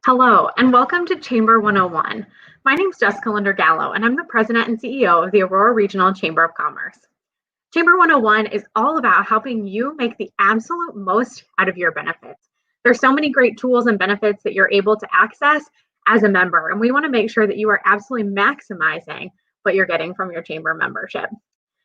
Hello, and welcome to Chamber 101. My name is Jessica Linder-Gallo, and I'm the President and CEO of the Aurora Regional Chamber of Commerce. Chamber 101 is all about helping you make the absolute most out of your benefits. There's so many great tools and benefits that you're able to access as a member, and we want to make sure that you are absolutely maximizing what you're getting from your chamber membership.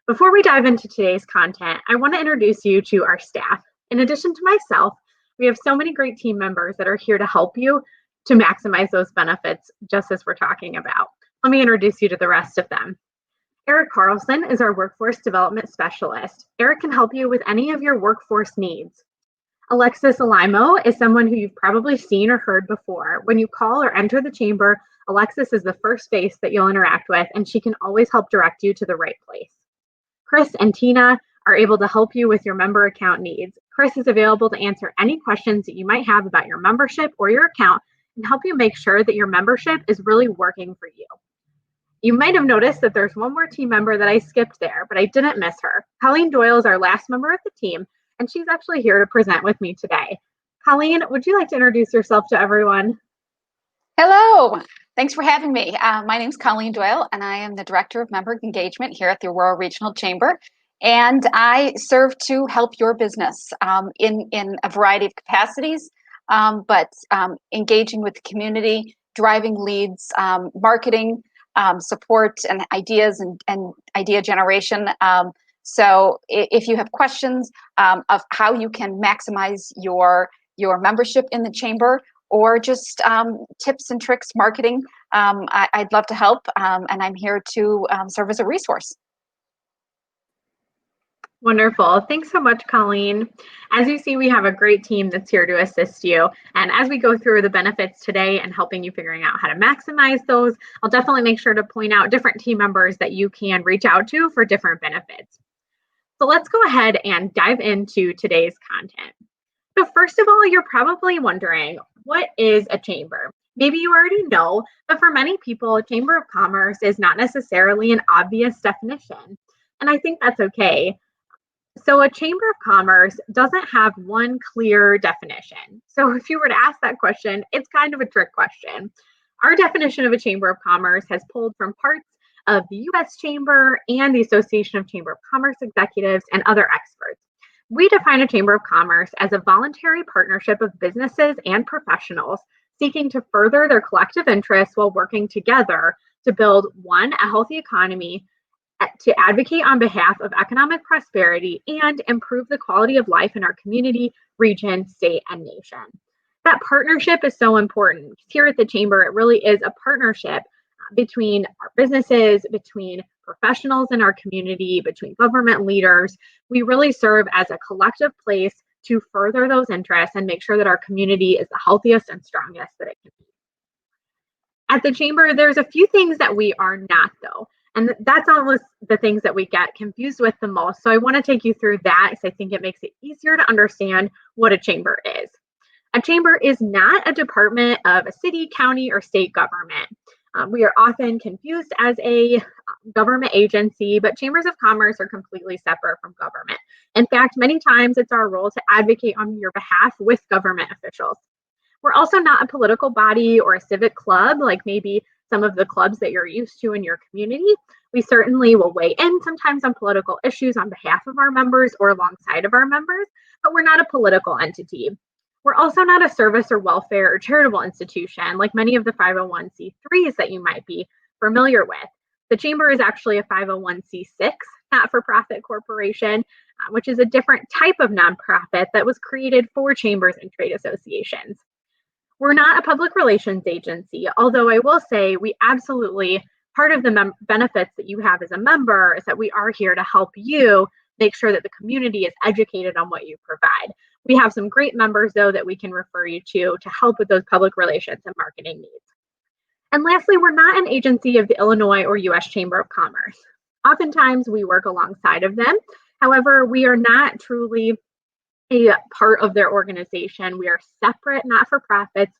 Before we dive into today's content, I want to introduce you to our staff. In addition to myself, we have so many great team members that are here to help you to maximize those benefits, just as we're talking about. Let me introduce you to the rest of them. Eric Carlson is our Workforce Development Specialist. Eric can help you with any of your workforce needs. Alexis Alimo is someone who you've probably seen or heard before. When you call or enter the chamber, Alexis is the first face that you'll interact with, and she can always help direct you to the right place. Chris and Tina are able to help you with your member account needs. Chris is available to answer any questions that you might have about your membership or your account and help you make sure that your membership is really working for you. You might have noticed that there's one more team member that I skipped there, but I didn't miss her. Colleen Doyle is our last member of the team, and she's actually here to present with me today. Colleen, would you like to introduce yourself to everyone? Hello, thanks for having me. My name is Colleen Doyle, and I am the Director of Member Engagement here at the Aurora Regional Chamber. And I serve to help your business in a variety of capacities, but engaging with the community, driving leads, marketing, support, and ideas and idea generation. So if you have questions of how you can maximize your membership in the chamber, or just tips and tricks marketing, I'd love to help, and I'm here to serve as a resource. Wonderful. Thanks so much, Colleen. As you see, we have a great team that's here to assist you. And as we go through the benefits today and helping you figuring out how to maximize those, I'll definitely make sure to point out different team members that you can reach out to for different benefits. So let's go ahead and dive into today's content. So first of all, you're probably wondering, what is a chamber? Maybe you already know, but for many people, a chamber of commerce is not necessarily an obvious definition. And I think that's okay. So a chamber of commerce doesn't have one clear definition. So if you were to ask that question, it's kind of a trick question. Our definition of a chamber of commerce has pulled from parts of the U.S. Chamber and the Association of Chamber of Commerce Executives and other experts. We define a chamber of commerce as a voluntary partnership of businesses and professionals seeking to further their collective interests while working together to build, one, a healthy economy, to advocate on behalf of economic prosperity, and improve the quality of life in our community, region, state, and nation. That partnership is so important. Here at the Chamber, it really is a partnership between our businesses, between professionals in our community, between government leaders. We really serve as a collective place to further those interests and make sure that our community is the healthiest and strongest that it can be. At the Chamber, there's a few things that we are not, though. And that's almost the things that we get confused with the most. So I want to take you through that because I think it makes it easier to understand what a chamber is. A chamber is not a department of a city, county, or state government. We are often confused as a government agency, but chambers of commerce are completely separate from government. In fact, many times it's our role to advocate on your behalf with government officials. We're also not a political body or a civic club, like maybe some of the clubs that you're used to in your community. We certainly will weigh in sometimes on political issues on behalf of our members or alongside of our members, but we're not a political entity. We're also not a service or welfare or charitable institution like many of the 501c3s that you might be familiar with. The Chamber is actually a 501c6 not-for-profit corporation, which is a different type of nonprofit that was created for chambers and trade associations. We're not a public relations agency, although I will say we absolutely, part of the benefits that you have as a member is that we are here to help you make sure that the community is educated on what you provide. We have some great members, though, that we can refer you to help with those public relations and marketing needs. And lastly, we're not an agency of the Illinois or U.S. Chamber of Commerce. Oftentimes, we work alongside of them. However, we are not truly a part of their organization. We are separate, not-for-profits,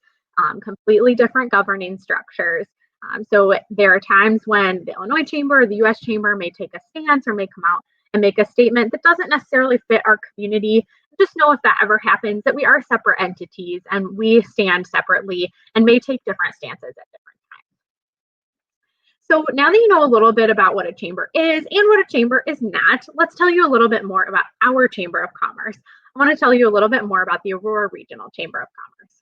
completely different governing structures. So there are times when the Illinois Chamber or the U.S. Chamber may take a stance or may come out and make a statement that doesn't necessarily fit our community. Just know if that ever happens that we are separate entities and we stand separately and may take different stances at different times. So now that you know a little bit about what a chamber is and what a chamber is not, let's tell you a little bit more about our Chamber of Commerce. I want to tell you a little bit more about the Aurora Regional Chamber of Commerce.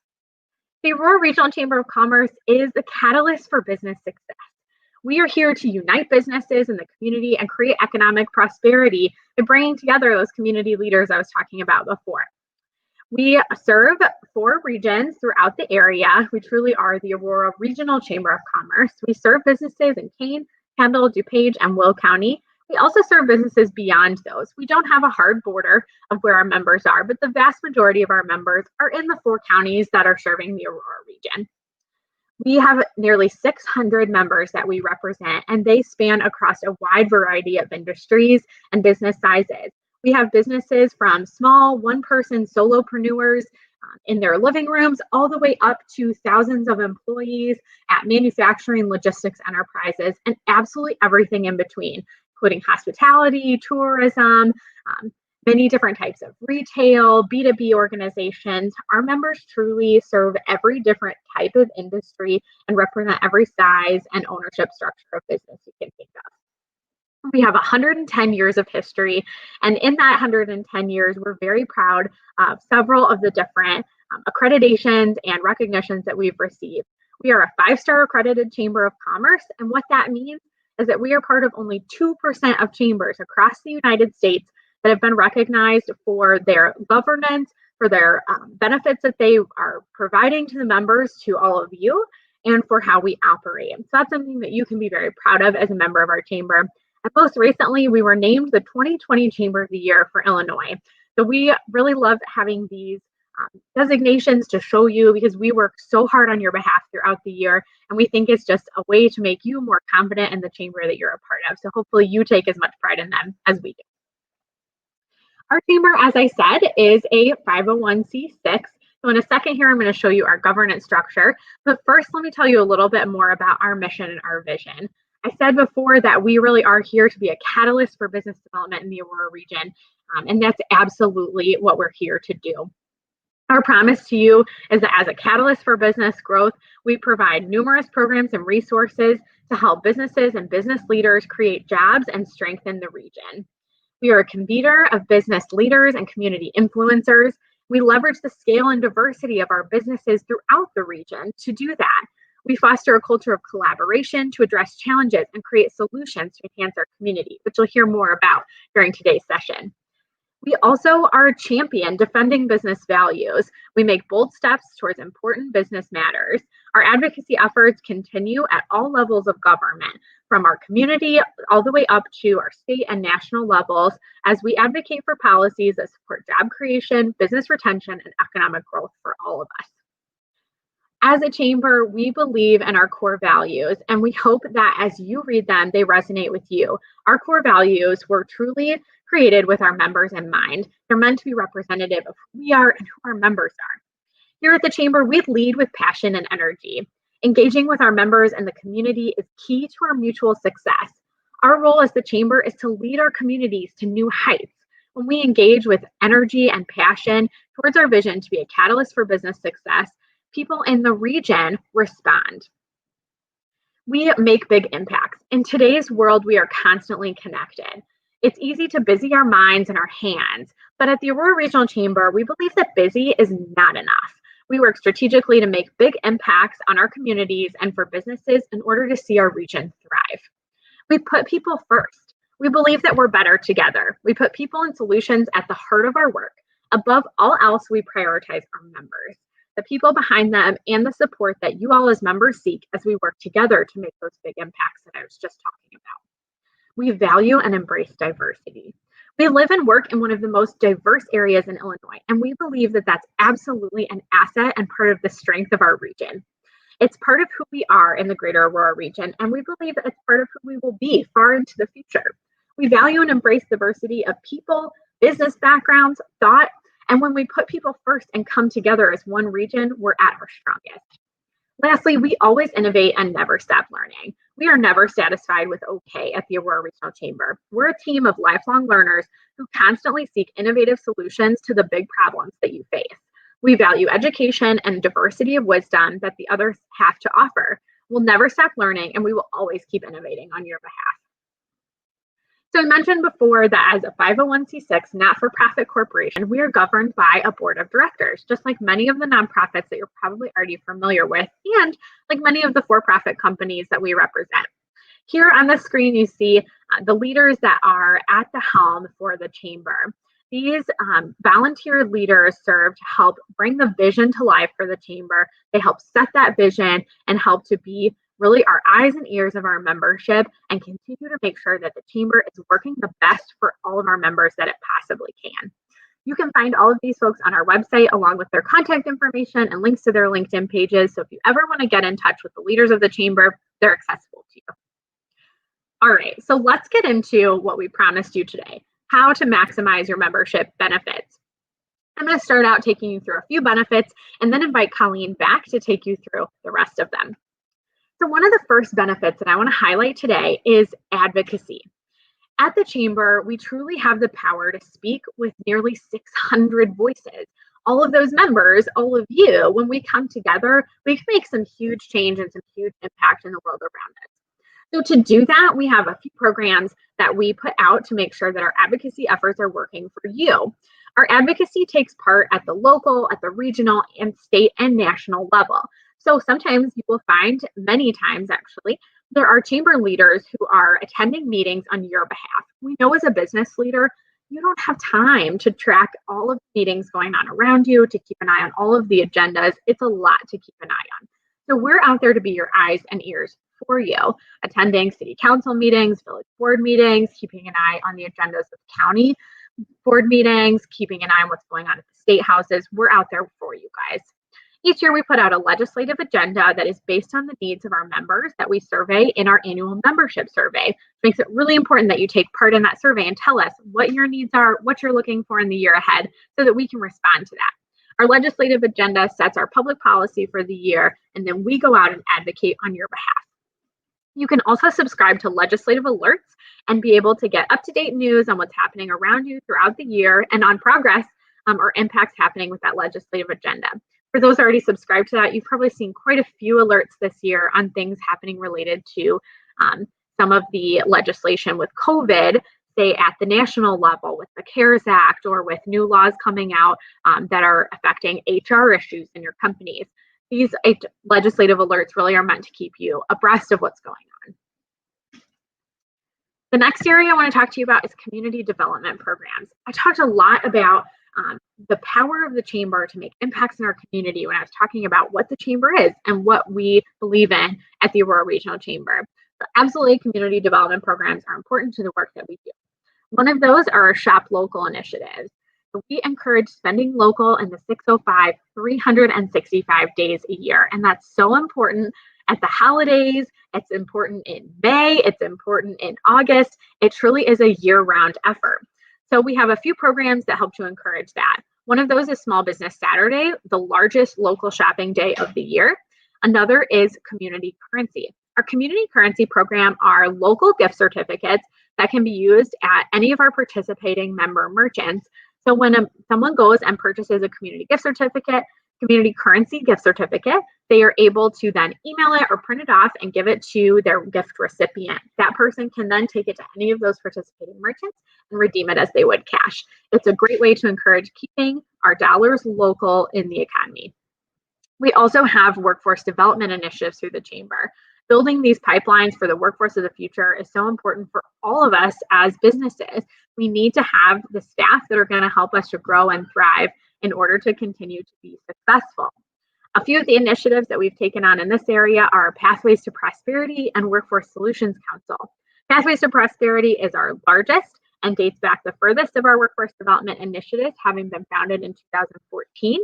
The Aurora Regional Chamber of Commerce is the catalyst for business success. We are here to unite businesses in the community and create economic prosperity by bringing together those community leaders I was talking about before. We serve 4 regions throughout the area. We truly are the Aurora Regional Chamber of Commerce. We serve businesses in Kane, Kendall, DuPage, and Will County. We also serve businesses beyond those. We don't have a hard border of where our members are, but the vast majority of our members are in the 4 counties that are serving the Aurora region. We have nearly 600 members that we represent, and they span across a wide variety of industries and business sizes. We have businesses from small one-person solopreneurs in their living rooms all the way up to thousands of employees at manufacturing, logistics enterprises, and absolutely everything in between, including hospitality, tourism, many different types of retail, B2B organizations. Our members truly serve every different type of industry and represent every size and ownership structure of business you can think of. We have 110 years of history, and in that 110 years, we're very proud of several of the different accreditations and recognitions that we've received. We are a 5-star accredited Chamber of Commerce, and what that means is that we are part of only 2% of chambers across the United States that have been recognized for their governance, for their benefits that they are providing to the members, to all of you, and for how we operate. So that's something that you can be very proud of as a member of our chamber. And most recently, we were named the 2020 Chamber of the Year for Illinois. So we really love having these designations to show you, because we work so hard on your behalf throughout the year, and we think it's just a way to make you more confident in the chamber that you're a part of. So hopefully you take as much pride in them as we do. Our chamber, as I said, is a 501c6. So in a second here, I'm going to show you our governance structure. But first, let me tell you a little bit more about our mission and our vision. I said before that we really are here to be a catalyst for business development in the Aurora region, and that's absolutely what we're here to do. Our promise to you is that as a catalyst for business growth, we provide numerous programs and resources to help businesses and business leaders create jobs and strengthen the region. We are a convener of business leaders and community influencers. We leverage the scale and diversity of our businesses throughout the region to do that. We foster a culture of collaboration to address challenges and create solutions to enhance our community, which you'll hear more about during today's session. We also are a champion defending business values. We make bold steps towards important business matters. Our advocacy efforts continue at all levels of government, from our community all the way up to our state and national levels, as we advocate for policies that support job creation, business retention, and economic growth for all of us. As a chamber, we believe in our core values, and we hope that as you read them, they resonate with you. Our core values were truly created with our members in mind. They're meant to be representative of who we are and who our members are. Here at the chamber, we lead with passion and energy. Engaging with our members and the community is key to our mutual success. Our role as the chamber is to lead our communities to new heights. When we engage with energy and passion towards our vision to be a catalyst for business success, people in the region respond. We make big impacts. In today's world, we are constantly connected. It's easy to busy our minds and our hands, but at the Aurora Regional Chamber, we believe that busy is not enough. We work strategically to make big impacts on our communities and for businesses in order to see our region thrive. We put people first. We believe that we're better together. We put people and solutions at the heart of our work. Above all else, we prioritize our members, the people behind them, and the support that you all as members seek as we work together to make those big impacts that I was just talking about. We value and embrace diversity. We live and work in one of the most diverse areas in Illinois, and we believe that that's absolutely an asset and part of the strength of our region. It's part of who we are in the greater Aurora region, and we believe that it's part of who we will be far into the future. We value and embrace diversity of people, business backgrounds, thought, and when we put people first and come together as one region, we're at our strongest. Lastly, we always innovate and never stop learning. We are never satisfied with okay at the Aurora Regional Chamber. We're a team of lifelong learners who constantly seek innovative solutions to the big problems that you face. We value education and diversity of wisdom that the others have to offer. We'll never stop learning, and we will always keep innovating on your behalf. So I mentioned before that as a 501c6 not-for-profit corporation, we are governed by a board of directors, just like many of the nonprofits that you're probably already familiar with, and like many of the for-profit companies that we represent. Here on the screen, you see the leaders that are at the helm for the chamber. These volunteer leaders serve to help bring the vision to life for the chamber. They help set that vision and help to be really our eyes and ears of our membership and continue to make sure that the chamber is working the best for all of our members that it possibly can. You can find all of these folks on our website along with their contact information and links to their LinkedIn pages. So if you ever want to get in touch with the leaders of the chamber, they're accessible to you. All right, so let's get into what we promised you today, how to maximize your membership benefits. I'm going to start out taking you through a few benefits and then invite Colleen back to take you through the rest of them. So one of the first benefits that I want to highlight today is advocacy. At the chamber, we truly have the power to speak with nearly 600 voices. All of those members, all of you, when we come together, we can make some huge change and some huge impact in the world around us. So to do that, we have a few programs that we put out to make sure that our advocacy efforts are working for you. Our advocacy takes part at the local, at the regional, and state and national level. So sometimes you will find, many times actually, there are chamber leaders who are attending meetings on your behalf. We know as a business leader, you don't have time to track all of the meetings going on around you, to keep an eye on all of the agendas. It's a lot to keep an eye on. So we're out there to be your eyes and ears for you, attending city council meetings, village board meetings, keeping an eye on the agendas of county board meetings, keeping an eye on what's going on at the state houses. We're out there for you guys. Each year we put out a legislative agenda that is based on the needs of our members that we survey in our annual membership survey. It makes it really important that you take part in that survey and tell us what your needs are, what you're looking for in the year ahead, so that we can respond to that. Our legislative agenda sets our public policy for the year, and then we go out and advocate on your behalf. You can also subscribe to legislative alerts and be able to get up-to-date news on what's happening around you throughout the year and on progress or impacts happening with that legislative agenda. For those already subscribed to that, you've probably seen quite a few alerts this year on things happening related to some of the legislation with COVID, say at the national level with the CARES Act or with new laws coming out that are affecting HR issues in your companies. These legislative alerts really are meant to keep you abreast of what's going on. The next area I want to talk to you about is community development programs. I talked a lot about the power of the chamber to make impacts in our community when I was talking about what the chamber is and what we believe in at the Aurora Regional Chamber. So absolutely, community development programs are important to the work that we do. One of those are our Shop Local initiatives. So we encourage spending local in the 605, 365 days a year. And that's so important at the holidays. It's important in May. It's important in August. It truly is a year-round effort. So we have a few programs that help to encourage that. One of those is Small Business Saturday, the largest local shopping day of the year. Another is Community Currency. Our Community Currency program are local gift certificates that can be used at any of our participating member merchants. So when someone goes and purchases a community gift certificate, community currency gift certificate, they are able to then email it or print it off and give it to their gift recipient. That person can then take it to any of those participating merchants and redeem it as they would cash. It's a great way to encourage keeping our dollars local in the economy. We also have workforce development initiatives through the chamber. Building these pipelines for the workforce of the future is so important for all of us as businesses. We need to have the staff that are going to help us to grow and thrive in order to continue to be successful. A few of the initiatives that we've taken on in this area are Pathways to Prosperity and Workforce Solutions Council. Pathways to Prosperity is our largest and dates back the furthest of our workforce development initiatives, having been founded in 2014.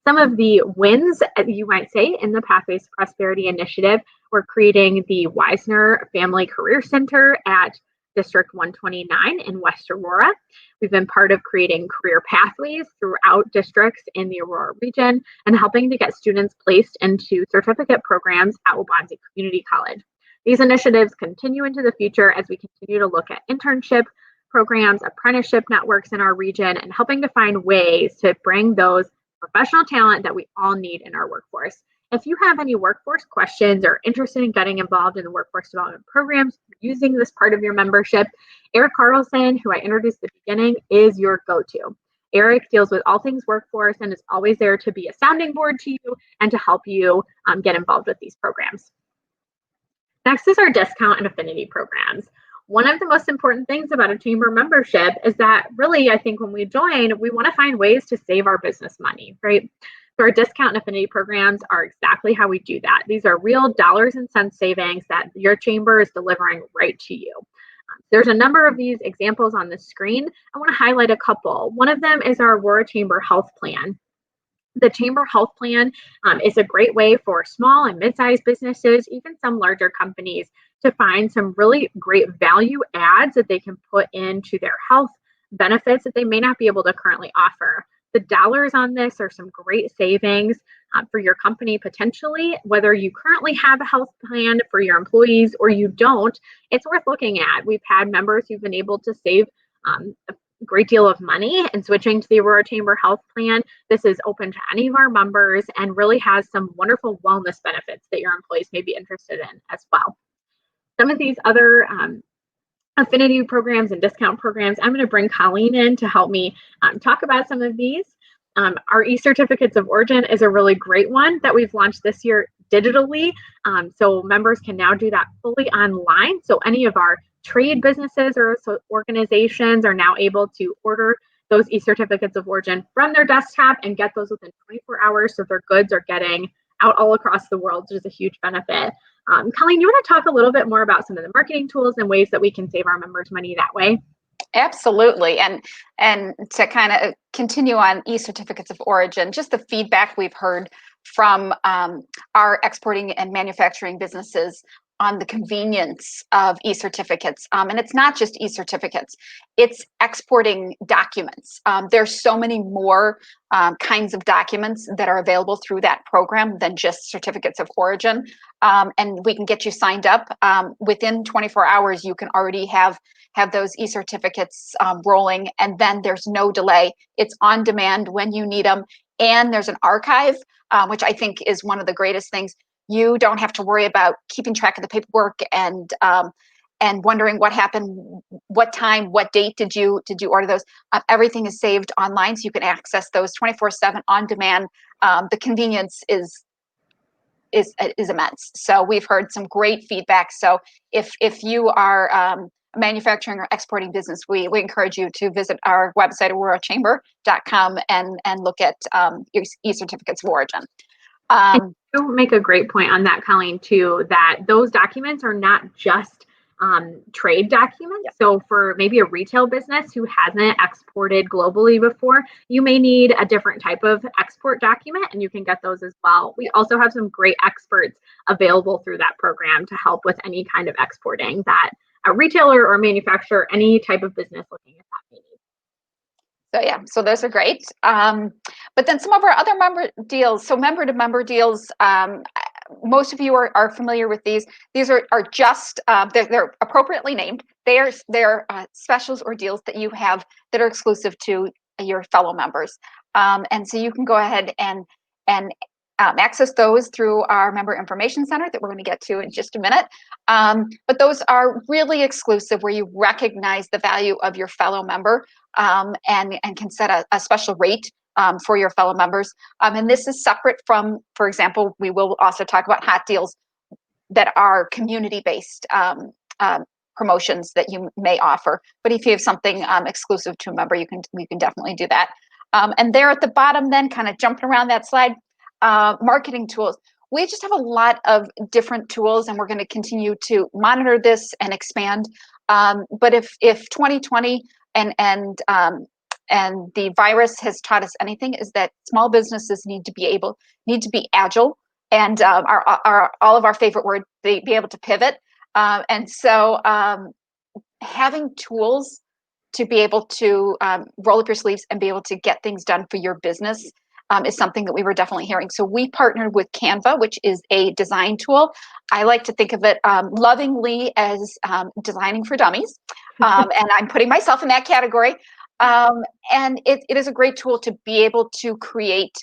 Some of the wins, you might say, in the Pathways to Prosperity initiative were creating the Wisner Family Career Center at District 129 in West Aurora. We've been part of creating career pathways throughout districts in the Aurora region and helping to get students placed into certificate programs at Waubonsie Community College. These initiatives continue into the future as we continue to look at internship programs, apprenticeship networks in our region, and helping to find ways to bring those professional talent that we all need in our workforce. If you have any workforce questions or interested in getting involved in the workforce development programs using this part of your membership, Eric Carlson, who I introduced at the beginning, is your go-to. Eric deals with all things workforce and is always there to be a sounding board to you and to help you get involved with these programs. Next is our discount and affinity programs. One of the most important things about a chamber membership is that really, I think when we join, we want to find ways to save our business money, right? So our discount and affinity programs are exactly how we do that. These are real dollars and cents savings that your chamber is delivering right to you. There's a number of these examples on the screen. I want to highlight a couple. One of them is our Aurora Chamber Health Plan. The Chamber Health Plan is a great way for small and mid-sized businesses, even some larger companies, to find some really great value adds that they can put into their health benefits that they may not be able to currently offer. The dollars on this are some great savings for your company potentially, whether you currently have a health plan for your employees or you don't. It's worth looking at. We've had members who've been able to save a great deal of money and switching to the Aurora Chamber Health Plan. This is open to any of our members and really has some wonderful wellness benefits that your employees may be interested in as well. Some of these other affinity programs and discount programs, I'm going to bring Colleen in to help me talk about some of these. Our e-certificates of origin is a really great one that we've launched this year digitally. So members can now do that fully online. So any of our trade businesses or organizations are now able to order those e-certificates of origin from their desktop and get those within 24 hours. So their goods are getting out all across the world, which is a huge benefit. Colleen, you want to talk a little bit more about some of the marketing tools and ways that we can save our members money that way? Absolutely. And to kind of continue on e-certificates of origin, just the feedback we've heard from our exporting and manufacturing businesses on the convenience of e-certificates. And it's not just e-certificates, it's exporting documents. There's so many more kinds of documents that are available through that program than just certificates of origin. And we can get you signed up. Within 24 hours, you can already have those e-certificates rolling, and then there's no delay. It's on demand when you need them. And there's an archive, which I think is one of the greatest things. You don't have to worry about keeping track of the paperwork and wondering what happened, what time, what date did you order those. Everything is saved online, so you can access those 24/7 on demand. The convenience is immense. So we've heard some great feedback. So if you are a manufacturing or exporting business, we encourage you to visit our website, aurorachamber.com, and look at your e-certificates of origin. You make a great point on that, Colleen, too, that those documents are not just trade documents. Yep. So for maybe a retail business who hasn't exported globally before, you may need a different type of export document, and you can get those as well. We also have some great experts available through that program to help with any kind of exporting that a retailer or manufacturer, any type of business looking at that may need. So yeah, so those are great. But then some of our other member deals, so member to member deals, most of you are familiar with these. These are just, they're appropriately named. They're specials or deals that you have that are exclusive to your fellow members. And so you can go ahead and access those through our member information center that we're going to get to in just a minute. But those are really exclusive, where you recognize the value of your fellow member and can set a special rate for your fellow members. And this is separate from, for example, we will also talk about hot deals that are community-based promotions that you may offer. But if you have something exclusive to a member, you can definitely do that. And there at the bottom, then kind of jumping around that slide, marketing tools. We just have a lot of different tools, and we're going to continue to monitor this and expand. But if 2020 and the virus has taught us anything, is that small businesses need to be agile, and all of our favorite word, be able to pivot. And so having tools to be able to roll up your sleeves and be able to get things done for your business is something that we were definitely hearing. So we partnered with Canva, which is a design tool. I like to think of it lovingly as designing for dummies. And I'm putting myself in that category. And it is a great tool to be able to create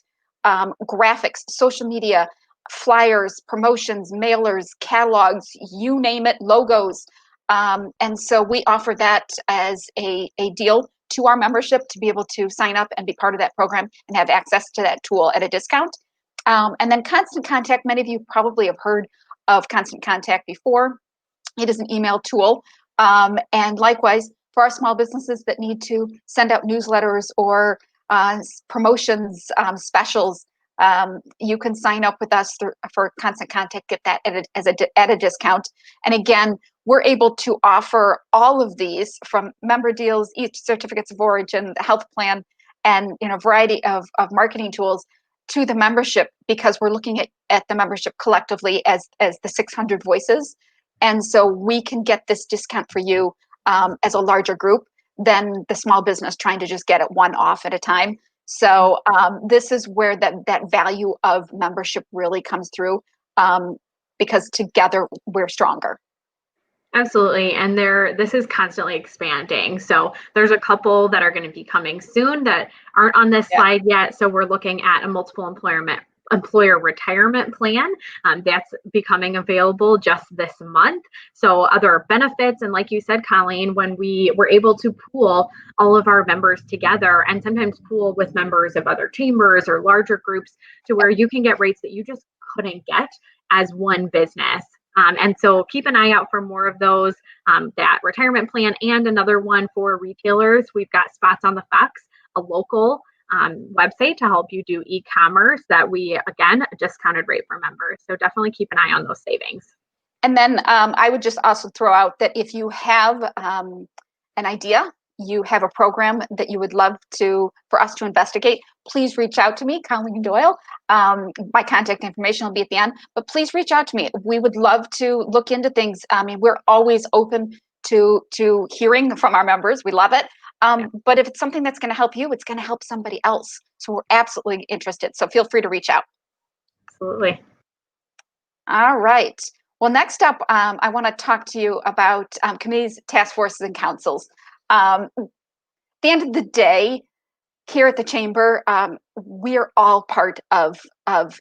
graphics, social media, flyers, promotions, mailers, catalogs, you name it, logos. And so we offer that as a deal to our membership to be able to sign up and be part of that program and have access to that tool at a discount. And then Constant Contact, many of you probably have heard of Constant Contact before. It is an email tool. And likewise, for our small businesses that need to send out newsletters or promotions, specials, you can sign up with us for Constant Contact, get that at a discount. And again, we're able to offer all of these, from member deals, certificates of origin, the health plan, and a variety of marketing tools to the membership, because we're looking at the membership collectively as the 600 voices. And so we can get this discount for you as a larger group than the small business trying to just get it one off at a time. So this is where that value of membership really comes through, because together we're stronger. Absolutely. And this is constantly expanding. So there's a couple that are going to be coming soon that aren't on this slide yet. So we're looking at a multiple employer retirement plan that's becoming available just this month. So other benefits, and like you said, Colleen, when we were able to pool all of our members together, and sometimes pool with members of other chambers or larger groups, to where you can get rates that you just couldn't get as one business. And so keep an eye out for more of those, that retirement plan, and another one for retailers. We've got Spots on the Fox, a local website to help you do e-commerce that we, again, a discounted rate for members. So definitely keep an eye on those savings. And then I would just also throw out that if you have an idea, you have a program that you would love for us to investigate, please reach out to me, Colleen Doyle. My contact information will be at the end, but please reach out to me. We would love to look into things. I mean, we're always open to hearing from our members. We love it. But if it's something that's going to help you, it's going to help somebody else. So we're absolutely interested. So feel free to reach out. Absolutely. All right. Well, next up, I want to talk to you about committees, task forces, and councils. At the end of the day, here at the Chamber, we're all part of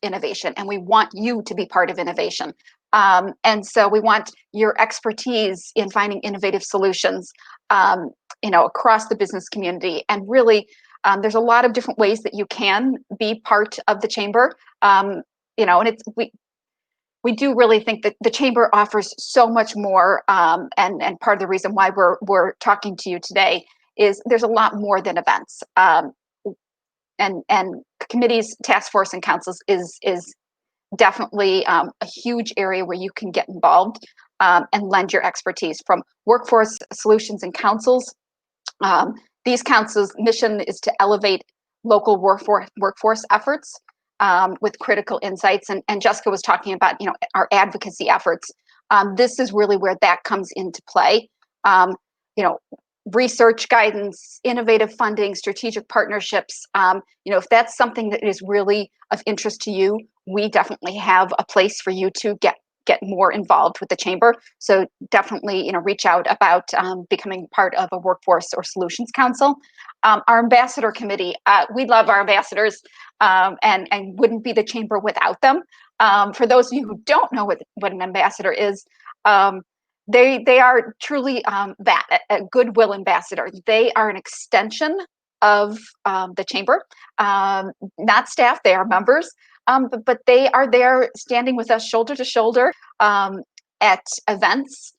innovation, and we want you to be part of innovation. And so we want your expertise in finding innovative solutions, across the business community. And really, there's a lot of different ways that you can be part of the Chamber. And we do really think that the Chamber offers so much more, and part of the reason why we're talking to you today is there's a lot more than events. And committees, task force, and councils is definitely a huge area where you can get involved and lend your expertise. From workforce solutions and councils, these councils' mission is to elevate local workforce efforts with critical insights. And Jessica was talking about, our advocacy efforts. This is really where that comes into play. Research guidance, innovative funding, strategic partnerships. If that's something that is really of interest to you, we definitely have a place for you to get more involved with the Chamber. So definitely, reach out about becoming part of a workforce or solutions council. Our ambassador committee, we love our ambassadors, and wouldn't be the Chamber without them. For those of you who don't know what an ambassador is, they are truly that, a goodwill ambassador. They are an extension of the Chamber, not staff, they are members, but they are there standing with us shoulder to shoulder at events,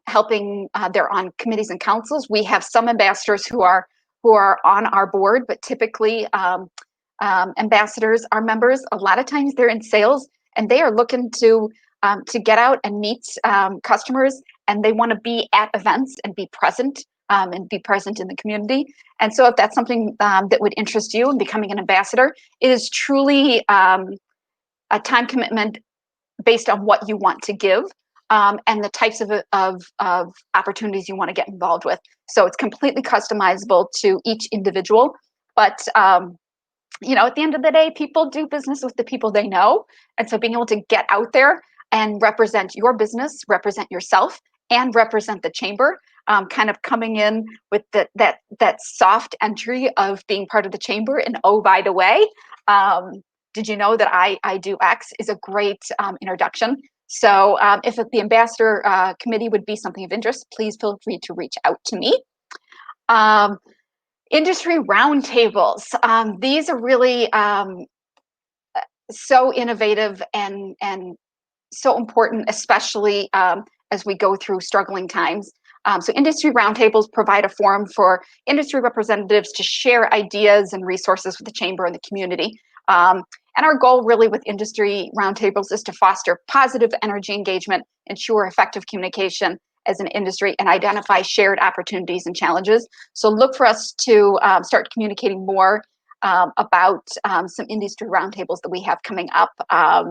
helping. They're on committees and councils. We have some ambassadors who are on our board, but typically ambassadors are members. A lot of times they're in sales, and they are looking to get out and meet customers, and they want to be at events and be present in the community. And so if that's something that would interest you in becoming an ambassador, it is truly a time commitment based on what you want to give and the types of opportunities you want to get involved with. So it's completely customizable to each individual, but at the end of the day, people do business with the people they know. And so being able to get out there and represent your business, represent yourself, and represent the chamber, kind of coming in with that soft entry of being part of the chamber. And oh, by the way, did you know that I do X is a great introduction. So if the ambassador committee would be something of interest, please feel free to reach out to me. Industry roundtables. These are really so innovative and so important, especially as we go through struggling times. So industry roundtables provide a forum for industry representatives to share ideas and resources with the chamber and the community. And our goal really with industry roundtables is to foster positive energy engagement, ensure effective communication as an industry, and identify shared opportunities and challenges. So look for us to start communicating more about some industry roundtables that we have coming up,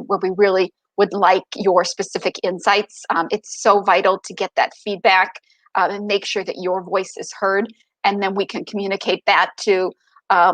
where we really would like your specific insights. It's so vital to get that feedback and make sure that your voice is heard. And then we can communicate that to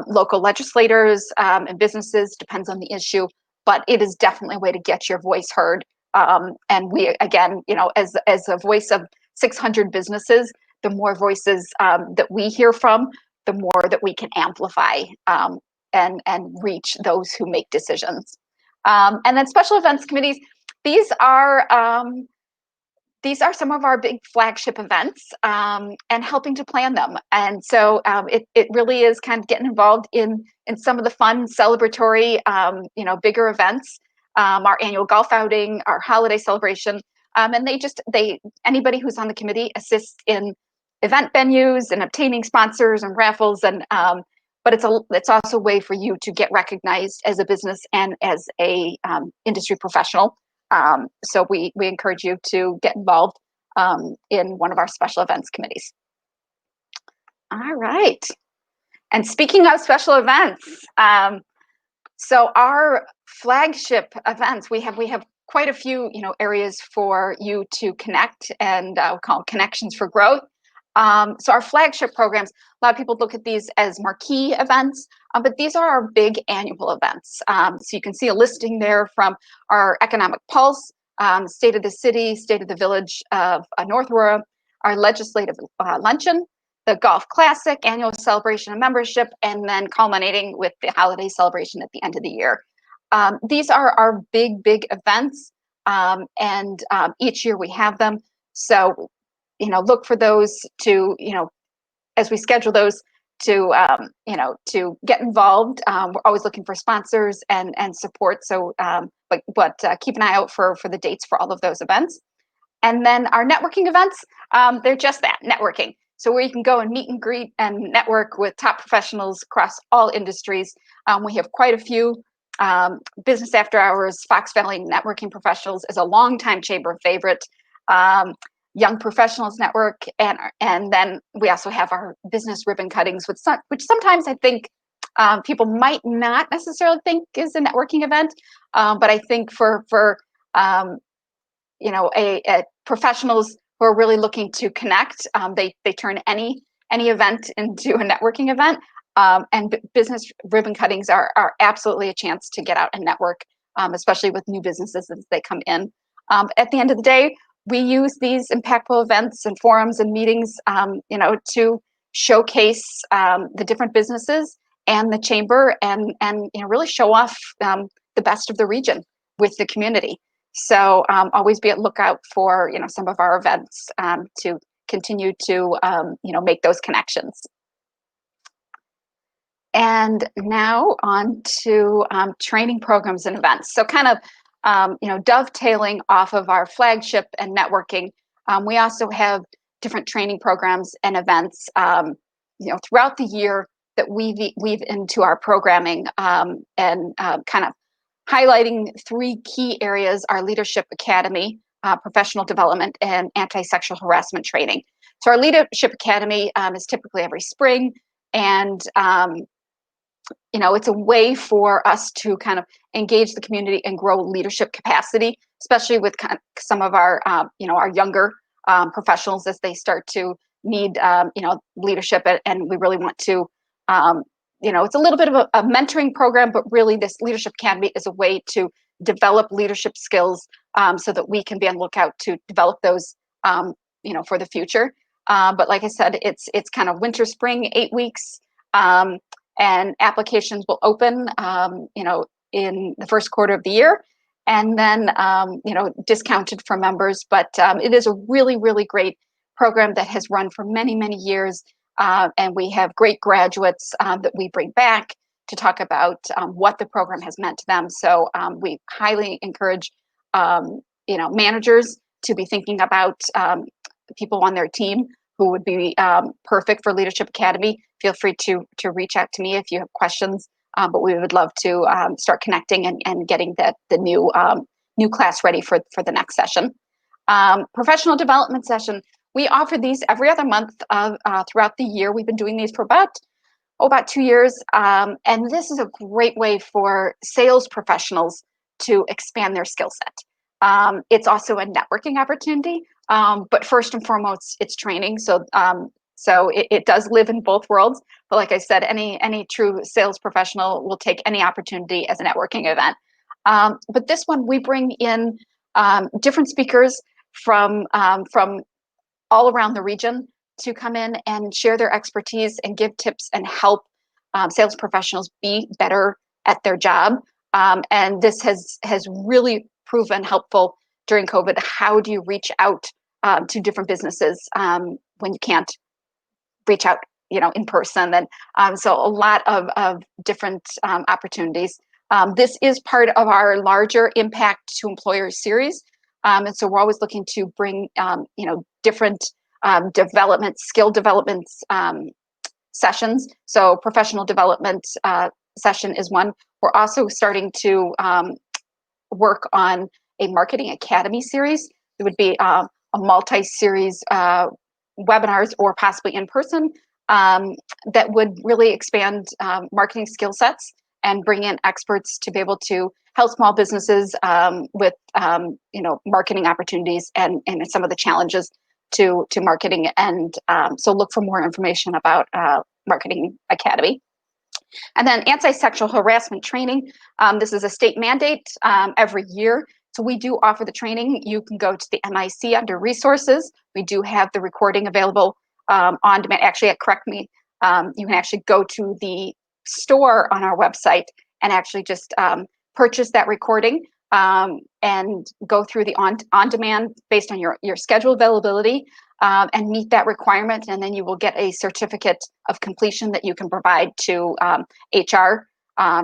local legislators and businesses, depends on the issue. But it is definitely a way to get your voice heard. And we, again, as a voice of 600 businesses, the more voices that we hear from, the more that we can amplify and reach those who make decisions. And then special events committees, these are some of our big flagship events, and helping to plan them. And so it really is kind of getting involved in some of the fun, celebratory, bigger events, our annual golf outing, our holiday celebration. And anybody who's on the committee assists in event venues and obtaining sponsors and raffles. And but it's also a way for you to get recognized as a business and as a industry professional. So we encourage you to get involved in one of our special events committees. All right. And speaking of special events, so our flagship events, we have quite a few areas for you to connect, and we call them connections for growth. So our flagship programs, a lot of people look at these as marquee events, but these are our big annual events. So you can see a listing there from our Economic Pulse, State of the City, State of the Village of North Aurora, our Legislative Luncheon, the Golf Classic, annual celebration of membership, and then culminating with the holiday celebration at the end of the year. These are our big events, and each year we have them. So look for those to, as we schedule those to, to get involved. We're always looking for sponsors and support. So, but keep an eye out for the dates for all of those events. And then our networking events, they're just that, networking. So where you can go and meet and greet and network with top professionals across all industries. We have quite a few. Business After Hours, Fox Valley Networking Professionals is a longtime chamber favorite. Young Professionals Network, and then we also have our business ribbon cuttings, which sometimes I think people might not necessarily think is a networking event, but I think for professionals who are really looking to connect, they turn any event into a networking event, and business ribbon cuttings are absolutely a chance to get out and network, especially with new businesses as they come in. At the end of the day, we use these impactful events and forums and meetings, to showcase the different businesses and the chamber, and really show off the best of the region with the community. So always be at lookout for some of our events to continue to make those connections. And now on to training programs and events. So kind of dovetailing off of our flagship and networking, we also have different training programs and events throughout the year that weave into our programming, and kind of highlighting 3 key areas: our Leadership Academy, professional development, and anti-sexual harassment training. So our Leadership Academy is typically every spring, and it's a way for us to kind of engage the community and grow leadership capacity, especially with some of our, our younger professionals as they start to need, leadership. And we really want to it's a little bit of a mentoring program, but really this Leadership Academy is a way to develop leadership skills so that we can be on the lookout to develop those, for the future. But like I said, it's kind of winter, spring, 8 weeks, and applications will open, in the first quarter of the year, and then, discounted for members. But it is a really, really great program that has run for many, many years. And we have great graduates that we bring back to talk about what the program has meant to them. So we highly encourage, managers to be thinking about people on their team who would be perfect for Leadership Academy. Feel free to reach out to me if you have questions. But we would love to start connecting and getting the new class ready for the next session. Professional development session. We offer these every other month throughout the year. We've been doing these for about 2 years. And this is a great way for sales professionals to expand their skill set. It's also a networking opportunity, but first and foremost, it's training. So it does live in both worlds. But like I said, any true sales professional will take any opportunity as a networking event. But this one, we bring in different speakers from all around the region to come in and share their expertise and give tips and help sales professionals be better at their job. And this has really proven helpful during COVID. How do you reach out to different businesses when you can't reach out, in person? And so a lot of different opportunities. This is part of our larger Impact to Employers series. And so we're always looking to bring, different skill development sessions. So professional development session is one. We're also starting to work on a Marketing Academy series. It would be a multi-series webinars or possibly in person that would really expand marketing skill sets and bring in experts to be able to help small businesses with marketing opportunities and some of the challenges to marketing. And so look for more information about Marketing Academy. And then anti-sexual harassment training. This is a state mandate every year. So we do offer the training. You can go to the MIC under resources. We do have the recording available on demand. Actually, correct me. You can actually go to the store on our website and actually just purchase that recording and go through the on demand based on your schedule availability and meet that requirement. And then you will get a certificate of completion that you can provide to HR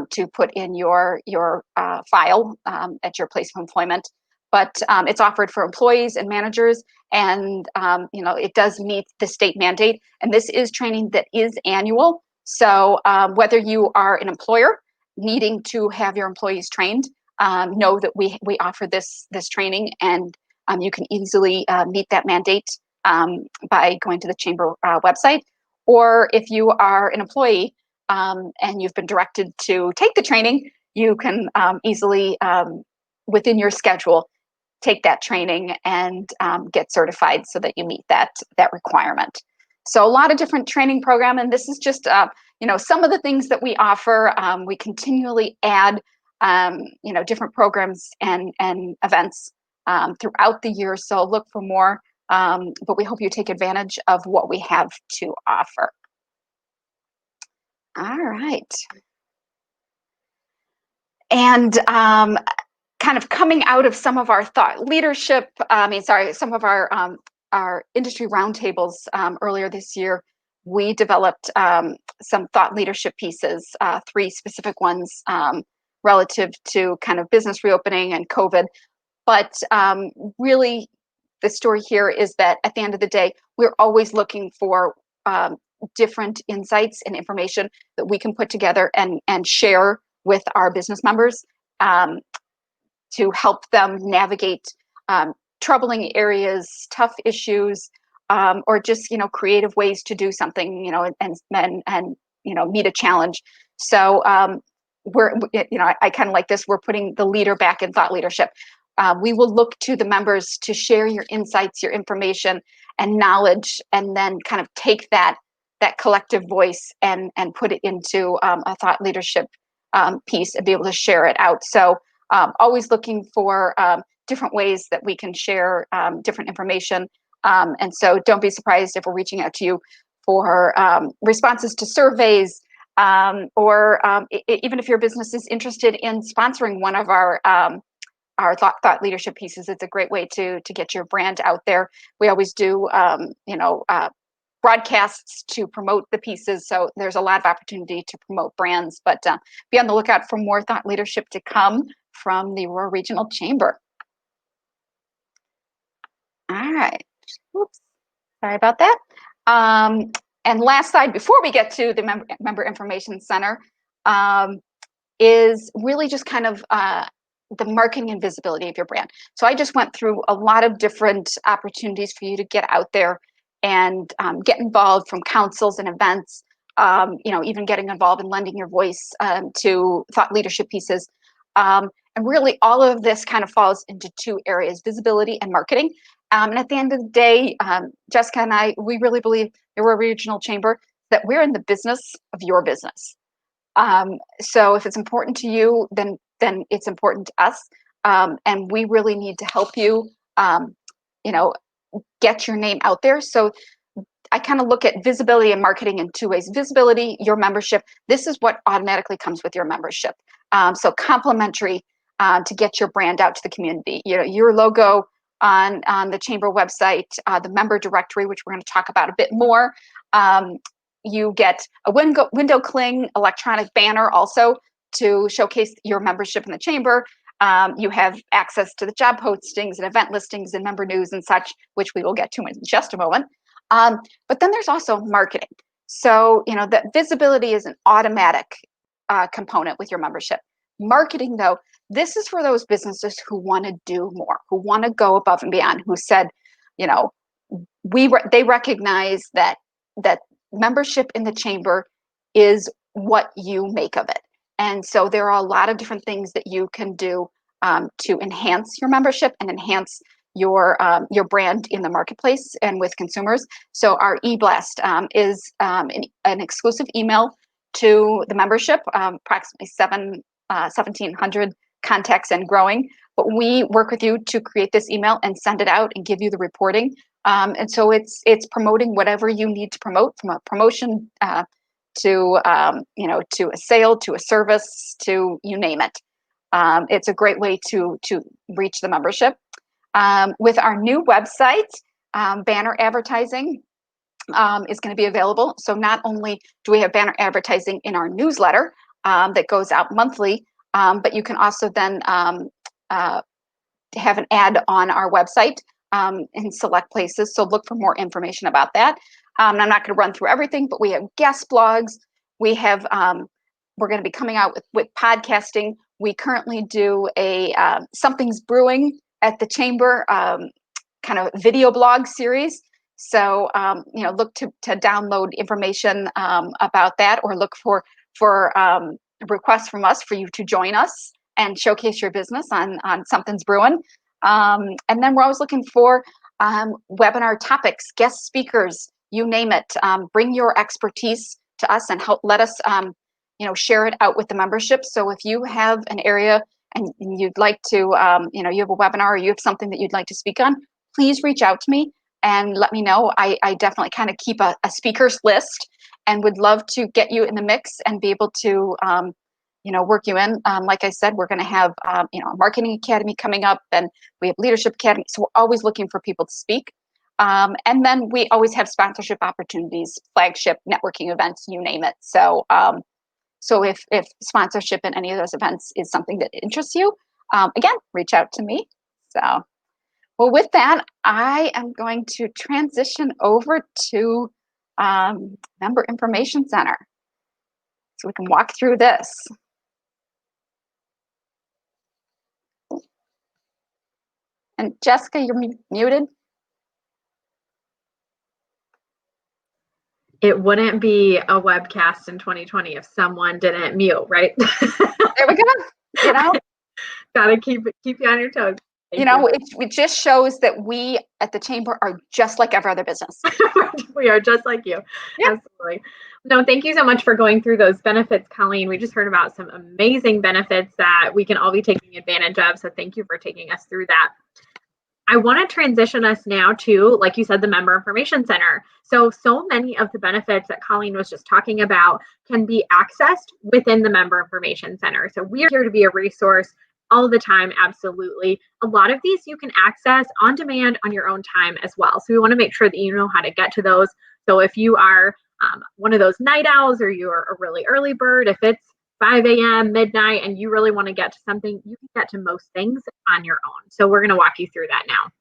to put in your file at your place of employment. But it's offered for employees and managers, and it does meet the state mandate. And this is training that is annual. So whether you are an employer needing to have your employees trained, know that we offer this training, and you can easily meet that mandate by going to the chamber website. Or if you are an employee and you've been directed to take the training, you can easily, within your schedule, take that training and get certified so that you meet that requirement. So a lot of different training program, and this is just some of the things that we offer. We continually add different programs and events throughout the year. So look for more, but we hope you take advantage of what we have to offer. All right. And kind of coming out of some of our some of our industry roundtables earlier this year, we developed some thought leadership pieces, 3 specific ones relative to kind of business reopening and COVID. But really, the story here is that at the end of the day, we're always looking for different insights and information that we can put together and share with our business members to help them navigate troubling areas, tough issues, or just creative ways to do something, and meet a challenge. So I kind of like this. We're putting the leader back in thought leadership. We will look to the members to share your insights, your information, and knowledge, and then kind of take that that collective voice and put it into a thought leadership piece and be able to share it out. So always looking for different ways that we can share different information. And so don't be surprised if we're reaching out to you for responses to surveys, or even if your business is interested in sponsoring one of our thought leadership pieces. It's a great way to get your brand out there. We always do broadcasts to promote the pieces, so there's a lot of opportunity to promote brands. But be on the lookout for more thought leadership to come from the Aurora Regional Chamber. All right. Oops. Sorry about that. And last slide before we get to the Member Information Center is really just kind of the marketing and visibility of your brand. So I just went through a lot of different opportunities for you to get out there and get involved, from councils and events, even getting involved in lending your voice to thought leadership pieces. And really all of this kind of falls into two areas: visibility and marketing. And at the end of the day, Jessica and I, we really believe we're a regional chamber, that we're in the business of your business. So if it's important to you, then it's important to us. And we really need to help you, get your name out there. So I kind of look at visibility and marketing in two ways. Visibility, your membership. This is what automatically comes with your membership. So complimentary to get your brand out to the community. Your logo on the chamber website, the member directory, which we're going to talk about a bit more. You get a window cling electronic banner also to showcase your membership in the chamber. You have access to the job postings and event listings and member news and such, which we will get to in just a moment. But then there's also marketing. So, that visibility is an automatic component with your membership. Marketing, though, this is for those businesses who want to do more, who want to go above and beyond, who said, they recognize that membership in the chamber is what you make of it. And so there are a lot of different things that you can do to enhance your membership and enhance your brand in the marketplace and with consumers. So our e-blast is an exclusive email to the membership, approximately 1,700 contacts and growing. But we work with you to create this email and send it out and give you the reporting. And so it's promoting whatever you need to promote, from a promotion to a sale, to a service, to you name it. It's a great way to reach the membership. With our new website, banner advertising is going to be available. So not only do we have banner advertising in our newsletter that goes out monthly, but you can also then have an ad on our website in select places. So look for more information about that. I'm not going to run through everything, but we have guest blogs. We have, we're going to be coming out with podcasting. We currently do a Something's Brewing at the Chamber kind of video blog series. So, look to download information about that, or look for requests from us for you to join us and showcase your business on Something's Brewing. And then we're always looking for webinar topics, guest speakers, you name it. Bring your expertise to us and let us, share it out with the membership. So if you have an area and you'd like to, you have a webinar or you have something that you'd like to speak on, please reach out to me and let me know. I definitely kind of keep a speakers list and would love to get you in the mix and be able to, work you in. Like I said, we're going to have, a marketing academy coming up, and we have leadership academy. So we're always looking for people to speak. And then we always have sponsorship opportunities, flagship networking events, you name it. So, if sponsorship in any of those events is something that interests you, again, reach out to me. So, well, with that, I am going to transition over to Member Information Center so we can walk through this. And Jessica, you're muted. It wouldn't be a webcast in 2020 if someone didn't mute, right? There we go. Gotta keep you on your toes. Thank you. It just shows that we at the Chamber are just like every other business. We are just like you. Yeah. Absolutely. No, thank you so much for going through those benefits, Colleen. We just heard about some amazing benefits that we can all be taking advantage of. So thank you for taking us through that. I want to transition us now to, like you said, the Member Information Center. So many of the benefits that Colleen was just talking about can be accessed within the Member Information Center. So we are here to be a resource all the time, absolutely. A lot of these you can access on demand on your own time as well. So we want to make sure that you know how to get to those. So if you are one of those night owls or you're a really early bird, if it's 5 a.m., midnight, and you really want to get to something, you can get to most things on your own. So we're going to walk you through that now.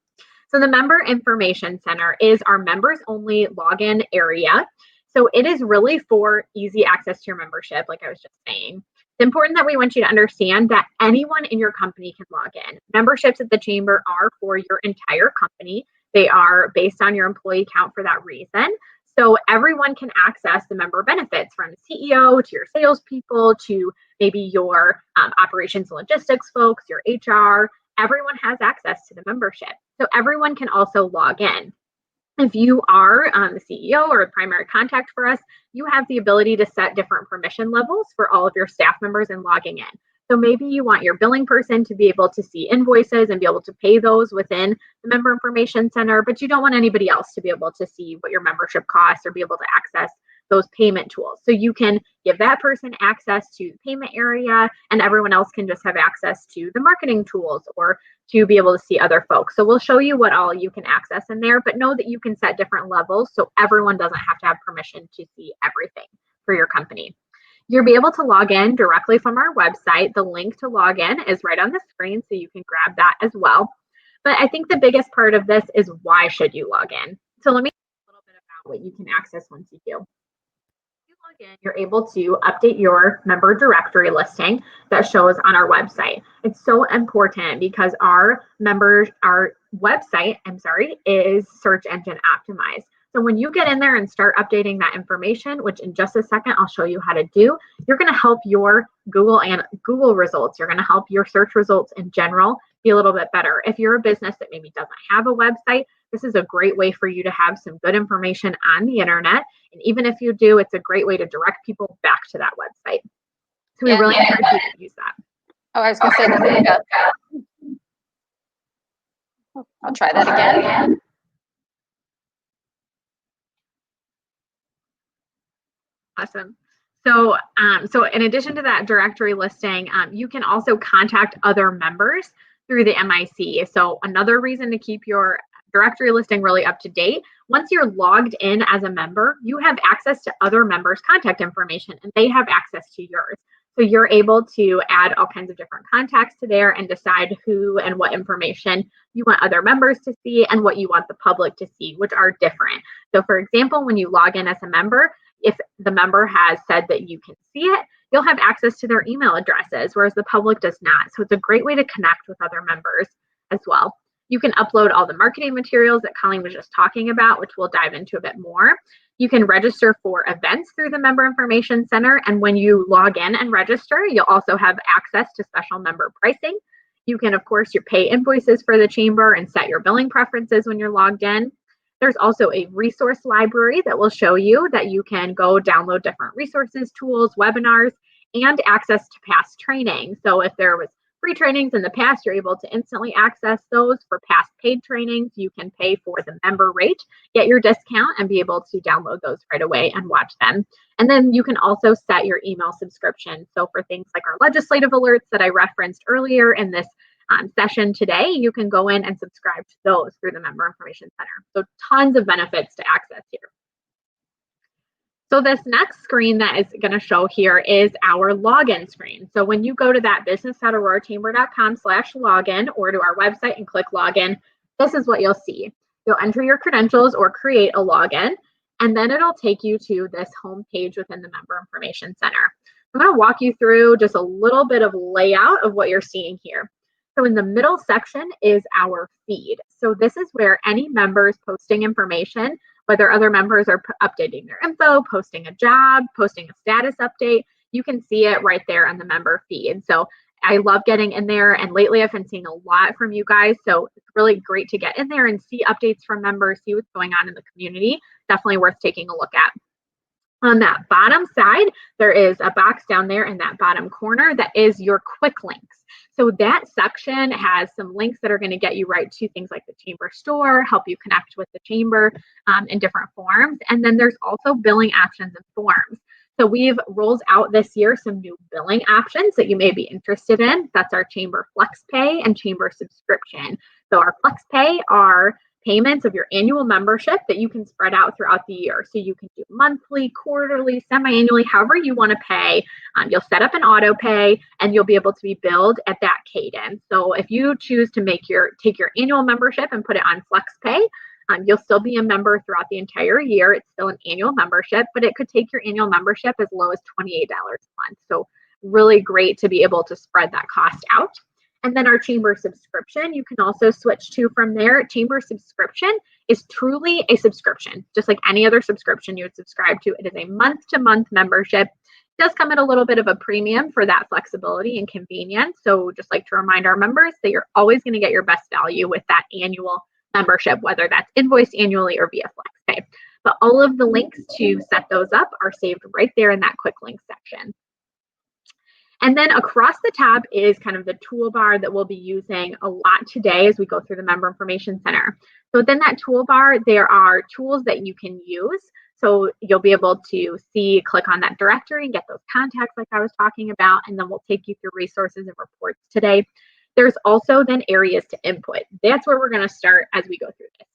So the Member Information Center is our members only login area. So it is really for easy access to your membership, like I was just saying. It's important that we want you to understand that anyone in your company can log in. Memberships at the Chamber are for your entire company. They are based on your employee count for that reason. So everyone can access the member benefits, from the CEO to your salespeople to maybe your operations and logistics folks, your HR. Everyone has access to the membership. So everyone can also log in. If you are the CEO or a primary contact for us, you have the ability to set different permission levels for all of your staff members in logging in. So maybe you want your billing person to be able to see invoices and be able to pay those within the Member Information Center, but you don't want anybody else to be able to see what your membership costs or be able to access those payment tools. So you can give that person access to the payment area, and everyone else can just have access to the marketing tools or to be able to see other folks. So we'll show you what all you can access in there, but know that you can set different levels so everyone doesn't have to have permission to see everything for your company. You'll be able to log in directly from our website. The link to log in is right on the screen, so you can grab that as well. But I think the biggest part of this is, why should you log in? So let me talk a little bit about what you can access once you do. In, you're able to update your member directory listing that shows on our website. It's so important because our website, is search engine optimized. So when you get in there and start updating that information, which in just a second I'll show you how to do, you're going to help your Google results. You're going to help your search results in general be a little bit better. If you're a business that maybe doesn't have a website, this is a great way for you to have some good information on the internet. And even if you do, it's a great way to direct people back to that website. So we really encourage you to use that. Oh, I was going to say, I'll try that again. Awesome. So in addition to that directory listing, you can also contact other members through the MIC. So another reason to keep your directory listing really up to date. Once you're logged in as a member, you have access to other members' contact information, and they have access to yours. So you're able to add all kinds of different contacts to there and decide who and what information you want other members to see and what you want the public to see, which are different. So for example, when you log in as a member, if the member has said that you can see it, you'll have access to their email addresses, whereas the public does not. So it's a great way to connect with other members as well. You can upload all the marketing materials that Colleen was just talking about, which we'll dive into a bit more. You can register for events through the Member Information Center. And when you log in and register, you'll also have access to special member pricing. You can, of course, pay invoices for the Chamber and set your billing preferences when you're logged in. There's also a resource library that will show you that you can go download different resources, tools, webinars, and access to past training. So if there was free trainings in the past, you're able to instantly access those. For past paid trainings, you can pay for the member rate, get your discount, and be able to download those right away and watch them. And then you can also set your email subscription. So for things like our legislative alerts that I referenced earlier in this session today, you can go in and subscribe to those through the Member Information Center. So tons of benefits to access here. So this next screen that is going to show here is our login screen. So when you go to that business.aurorachamber.com/login or to our website and click login, this is what you'll see. You'll enter your credentials or create a login, and then it'll take you to this home page within the Member Information Center. I'm going to walk you through just a little bit of layout of what you're seeing here. So in the middle section is our feed. So this is where any members posting information, whether other members are updating their info, posting a job, posting a status update, you can see it right there on the member feed. So I love getting in there, and lately I've been seeing a lot from you guys. So it's really great to get in there and see updates from members, see what's going on in the community. Definitely worth taking a look at. On that bottom side, there is a box down there in that bottom corner that is your quick links. So that section has some links that are going to get you right to things like the chamber store, help you connect with the chamber in different forms. And then there's also billing options and forms. So we've rolled out this year some new billing options that you may be interested in. That's our Chamber Flex Pay and Chamber Subscription. So our Flex Pay are payments of your annual membership that you can spread out throughout the year. So you can do monthly, quarterly, semi-annually, however you want to pay. You'll set up an auto pay and you'll be able to be billed at that cadence. So if you choose to take your annual membership and put it on Flex Pay, you'll still be a member throughout the entire year. It's still an annual membership, but it could take your annual membership as low as $28 a month. So really great to be able to spread that cost out. And then our Chamber subscription, you can also switch to from there. Chamber subscription is truly a subscription, just like any other subscription you would subscribe to. It is a month-to-month membership. It does come at a little bit of a premium for that flexibility and convenience. So just like to remind our members that you're always going to get your best value with that annual membership, whether that's invoiced annually or via FlexPay. But all of the links to set those up are saved right there in that quick link section. And then across the tab is kind of the toolbar that we'll be using a lot today as we go through the Member Information Center. So within that toolbar, there are tools that you can use. So you'll be able to click on that directory and get those contacts like I was talking about, and then we'll take you through resources and reports today. There's also then areas to input. That's where we're going to start as we go through this.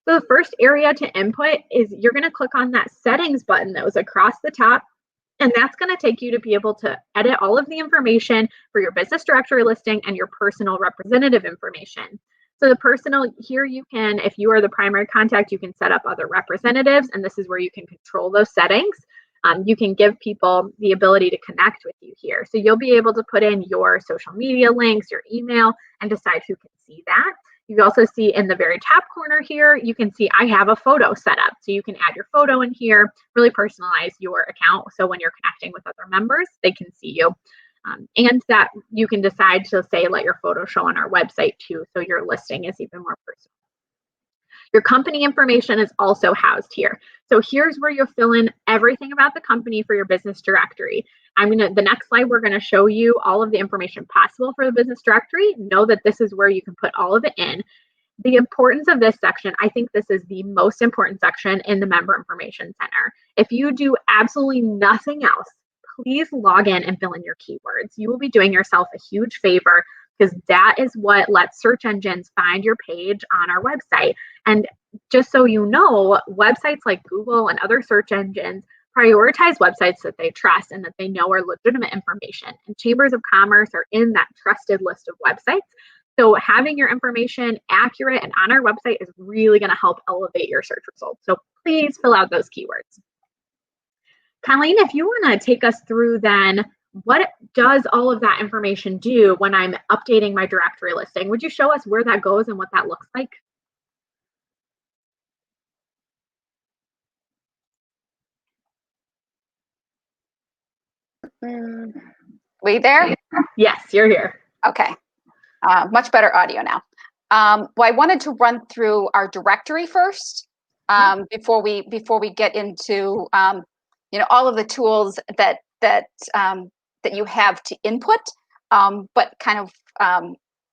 So the first area to input is you're going to click on that settings button that was across the top. And that's going to take you to be able to edit all of the information for your business directory listing and your personal representative information. So the personal here, you can, if you are the primary contact, you can set up other representatives, and this is where you can control those settings. You can give people the ability to connect with you here. So you'll be able to put in your social media links, your email, and decide who can see that. You also see in the very top corner here, you can see I have a photo set up. So you can add your photo in here, really personalize your account. So when you're connecting with other members, they can see you. And that you can decide to say, let your photo show on our website too. So your listing is even more personal. Your company information is also housed here. So here's where you'll fill in everything about the company for your business directory. The next slide, we're gonna show you all of the information possible for the business directory. Know that this is where you can put all of it in. The importance of this section, I think this is the most important section in the Member Information Center. If you do absolutely nothing else, please log in and fill in your keywords. You will be doing yourself a huge favor because that is what lets search engines find your page on our website. And just so you know, websites like Google and other search engines prioritize websites that they trust and that they know are legitimate information. And chambers of commerce are in that trusted list of websites. So having your information accurate and on our website is really going to help elevate your search results. So please fill out those keywords. Colleen, if you want to take us through then, what does all of that information do when I'm updating my directory listing? Would you show us where that goes and what that looks like? We there? Yes, you're here. Okay. Much better audio now. Well, I wanted to run through our directory first before we get into all of the tools that you have to input. But kind of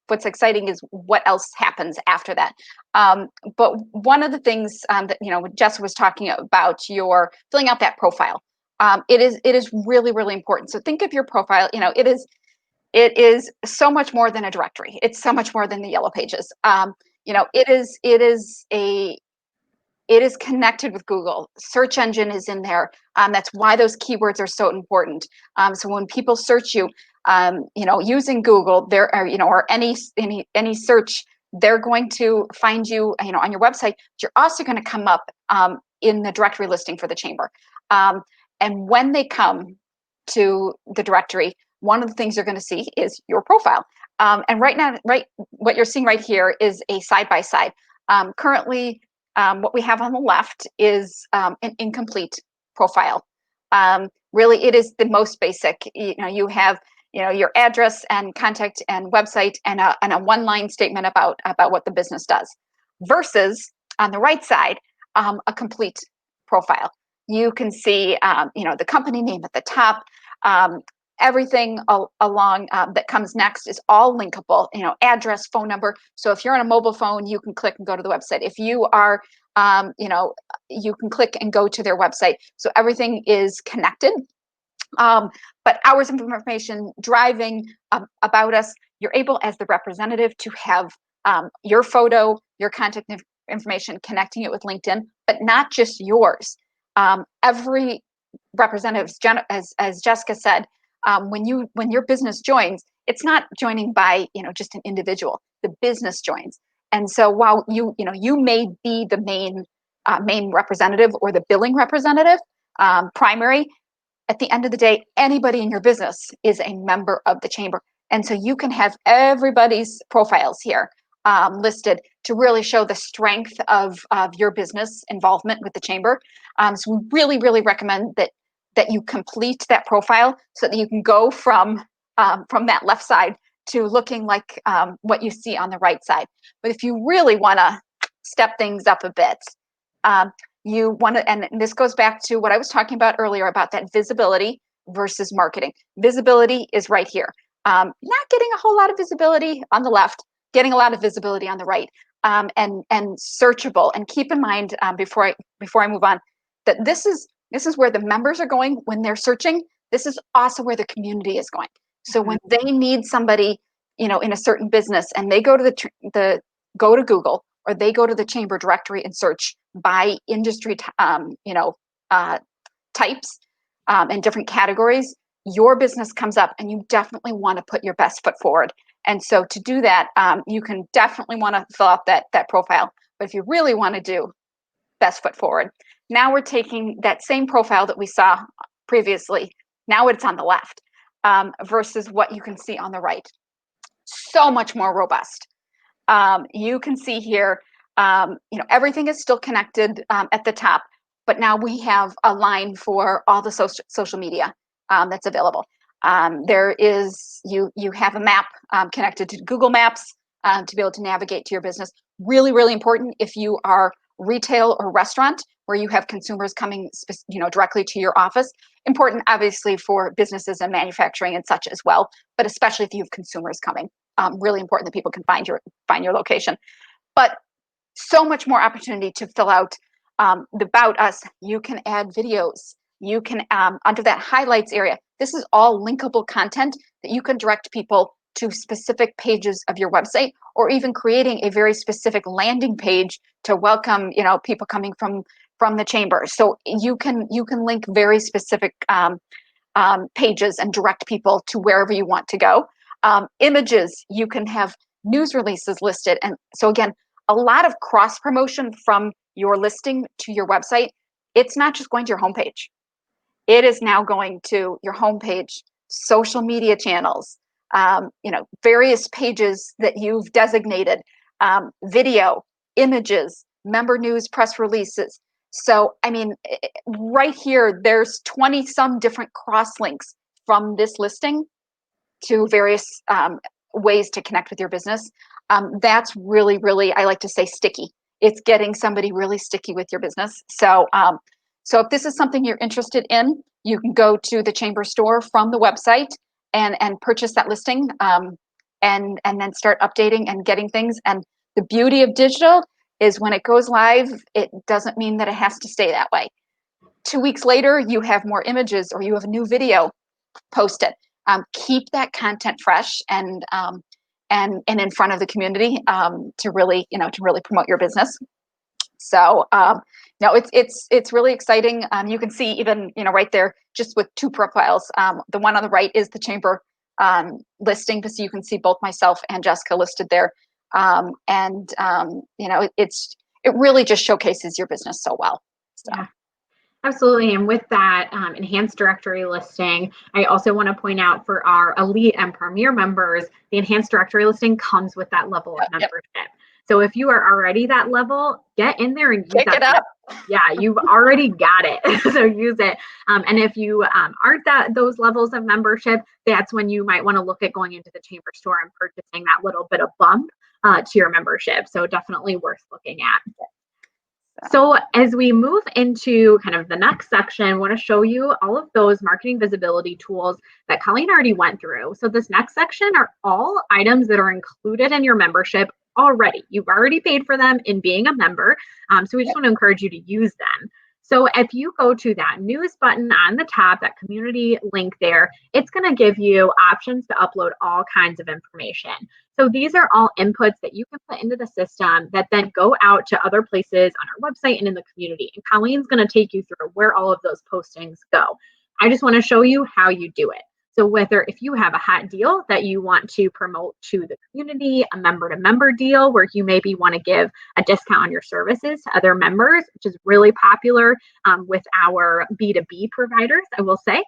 what's exciting is what else happens after that. But one of the things that Jess was talking about, your filling out that profile. It is really, really important. So think of your profile. It is so much more than a directory. It's so much more than the yellow pages. It is connected with Google. Search engine is in there. That's why those keywords are so important. So when people search you, using Google, there are, or any search, they're going to find you, on your website. But you're also going to come up in the directory listing for the chamber. And when they come to the directory, one of the things you're going to see is your profile. And right now, what you're seeing right here is a side-by-side. Currently, what we have on the left is an incomplete profile. Really, it is the most basic. You have your address and contact and website and a one-line statement about what the business does. Versus on the right side, a complete profile. You can see, the company name at the top. Everything along that comes next is all linkable, address, phone number. So if you're on a mobile phone, you can click and go to the website. If you are, you can click and go to their website. So everything is connected. But hours of information, driving, about us, you're able as the representative to have your photo, your contact information, connecting it with LinkedIn, but not just yours. Every representative, as Jessica said, when your business joins, it's not joining by just an individual. The business joins, and so while you may be the main representative or the billing representative, primary, at the end of the day, anybody in your business is a member of the chamber, and so you can have everybody's profiles here listed to really show the strength of your business involvement with the chamber. So we really, really recommend that you complete that profile so that you can go from that left side to looking like what you see on the right side. But if you really want to step things up a bit, you want to, and this goes back to what I was talking about earlier about that visibility versus marketing. Visibility is right here. Not getting a whole lot of visibility on the left, getting a lot of visibility on the right, and searchable. And keep in mind, before I move on, that this is where the members are going when they're searching. This is also where the community is going. So when they need somebody, in a certain business, and they go to go to Google, or they go to the chamber directory and search by industry, types and different categories, your business comes up, and you definitely want to put your best foot forward. And so to do that, you can definitely want to fill out that profile. But if you really want to do best foot forward, now we're taking that same profile that we saw previously. Now it's on the left versus what you can see on the right. So much more robust. You can see here, everything is still connected at the top, but now we have a line for all the social media that's available. There is, you have a map connected to Google Maps to be able to navigate to your business. Really, really important if you are retail or restaurant where you have consumers coming, directly to your office. Important, obviously, for businesses and manufacturing and such as well, but especially if you have consumers coming. Really important that people can find your location. But so much more opportunity to fill out the About Us. You can add videos. You can, under that highlights area, this is all linkable content that you can direct people to specific pages of your website, or even creating a very specific landing page to welcome, people coming from the chamber. So you can link very specific pages and direct people to wherever you want to go. Images, you can have news releases listed. And so again, a lot of cross promotion from your listing to your website. It's not just going to your homepage. It is now going to your homepage, social media channels, various pages that you've designated, video, images, member news, press releases. So, right here, there's 20 some different cross links from this listing to various ways to connect with your business. That's really, really, I like to say, sticky. It's getting somebody really sticky with your business. So, so if this is something you're interested in, you can go to the chamber store from the website and purchase that listing, and then start updating and getting things. And the beauty of digital is when it goes live, it doesn't mean that it has to stay that way. 2 weeks later, you have more images or you have a new video posted. Keep that content fresh and in front of the community to really promote your business. So no, it's really exciting. You can see even right there, just with two profiles. The one on the right is the chamber listing, so you can see both myself and Jessica listed there. It really just showcases your business so well. So. Yeah. Absolutely. And with that enhanced directory listing, I also want to point out for our elite and premier members, the enhanced directory listing comes with that level of membership. So if you are already that level, get in there and use Pick it up. Yeah, you've already got it. So use it. And if you aren't those levels of membership, that's when you might want to look at going into the chamber store and purchasing that little bit of bump to your membership. So definitely worth looking at. So as we move into kind of the next section, I want to show you all of those marketing visibility tools that Colleen already went through. So this next section are all items that are included in your membership already. You've already paid for them in being a member. So we just want to encourage you to use them. So if you go to that news button on the top, that community link there, it's going to give you options to upload all kinds of information. So these are all inputs that you can put into the system that then go out to other places on our website and in the community. And Colleen's going to take you through where all of those postings go. I just want to show you how you do it. So whether if you have a hot deal that you want to promote to the community, a member-to-member deal where you maybe want to give a discount on your services to other members, which is really popular with our B2B providers, I will say.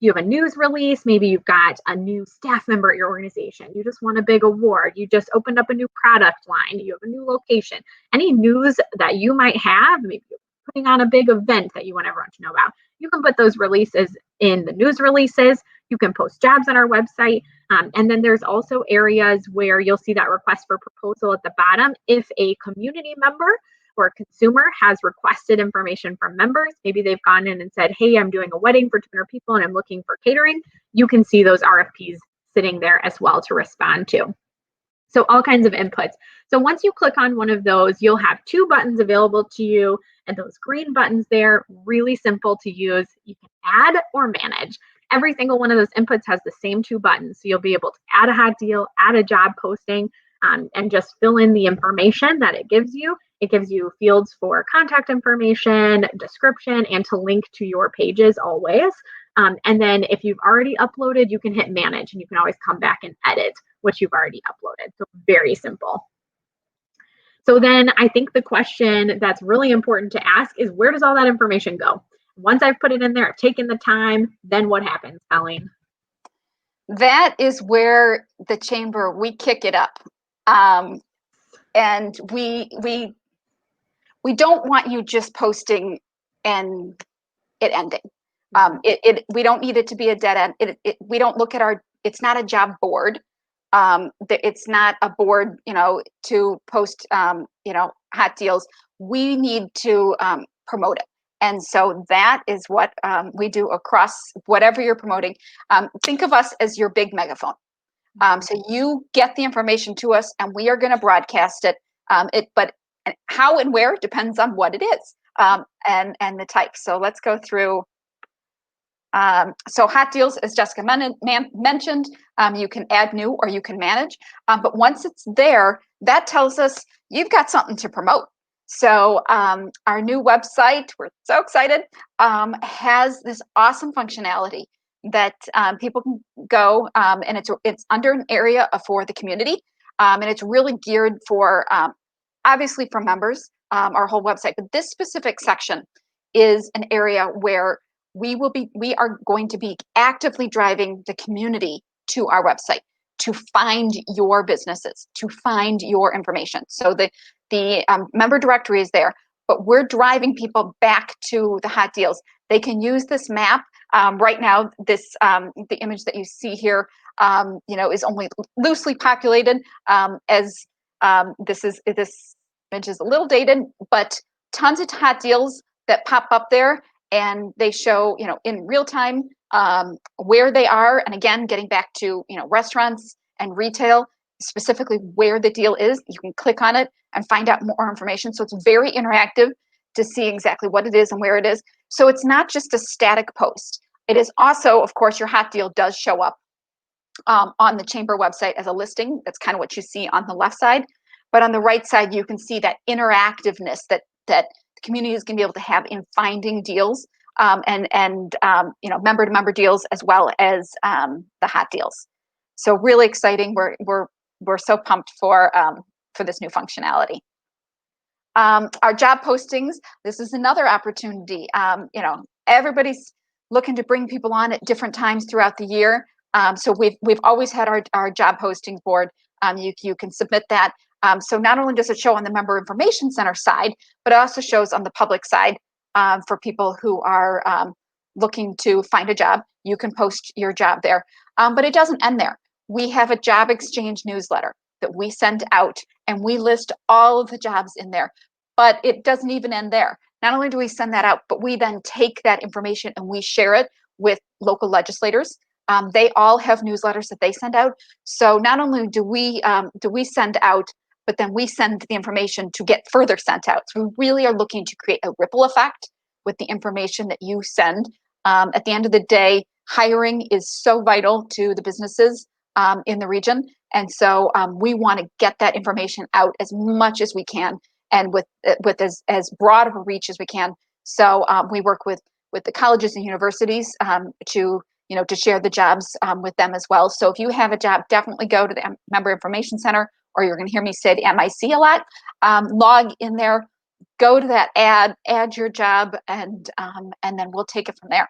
You have a news release, maybe you've got a new staff member at your organization, you just won a big award, you just opened up a new product line, you have a new location, any news that you might have, maybe you're putting on a big event that you want everyone to know about, you can put those releases in the news releases. You can post jobs on our website. And then there's also areas where you'll see that request for proposal at the bottom. If a community member or a consumer has requested information from members, maybe they've gone in and said, hey, I'm doing a wedding for 200 people and I'm looking for catering, you can see those RFPs sitting there as well to respond to. So all kinds of inputs. So once you click on one of those, you'll have two buttons available to you, and those green buttons there, really simple to use. You can add or manage. Every single one of those inputs has the same two buttons. So you'll be able to add a hot deal, add a job posting, and just fill in the information that it gives you. It gives you fields for contact information, description, and to link to your pages always. And then if you've already uploaded, you can hit manage and you can always come back and edit what you've already uploaded. So very simple. So then I think the question that's really important to ask is, where does all that information go? Once I've put it in there, I've taken the time, then what happens, Colleen? That is where the chamber, we kick it up. And we don't want you just posting and it ending. We don't need it to be a dead end. We don't look at it's not a job board. It's not a board, to post, hot deals. We need to promote it. And so that is what we do across whatever you're promoting. Think of us as your big megaphone. So you get the information to us and we are going to broadcast it. But how and where depends on what it is and the type. So let's go through. So hot deals, as Jessica mentioned, you can add new or you can manage. But once it's there, that tells us you've got something to promote. So our new website, we're so excited, has this awesome functionality that people can go and it's under an area for the community. And it's really geared for, obviously for members, our whole website. But this specific section is an area where we are going to be actively driving the community to our website to find your businesses, to find your information. So the member directory is there, but we're driving people back to the hot deals. They can use this map. Right now, the image that you see here, is only loosely populated. This image is a little dated, but tons of hot deals that pop up there. And they show, in real time where they are. And again, getting back to, restaurants and retail, specifically where the deal is. You can click on it and find out more information. So it's very interactive to see exactly what it is and where it is. So it's not just a static post. It is also, of course, your hot deal does show up on the chamber website as a listing. That's kind of what you see on the left side. But on the right side, you can see that interactiveness that the community is going to be able to have in finding deals and member-to-member deals as well as the hot deals. So really exciting. We're so pumped for this new functionality. Our job postings. This is another opportunity. Everybody's looking to bring people on at different times throughout the year. So we've always had our job postings board. You can submit that. So not only does it show on the Member Information Center side, but it also shows on the public side for people who are looking to find a job. You can post your job there. But it doesn't end there. We have a job exchange newsletter that we send out, and we list all of the jobs in there. But it doesn't even end there. Not only do we send that out, but we then take that information and we share it with local legislators. They all have newsletters that they send out. So not only do we send out, but then we send the information to get further sent out. So we really are looking to create a ripple effect with the information that you send. At the end of the day, hiring is so vital to the businesses in the region. And so we want to get that information out as much as we can, and with as broad of a reach as we can. So we work with the colleges and universities to share the jobs with them as well. So if you have a job, definitely go to the Member Information Center, or you're going to hear me say the MIC a lot. Log in there, go to that add your job, and then we'll take it from there.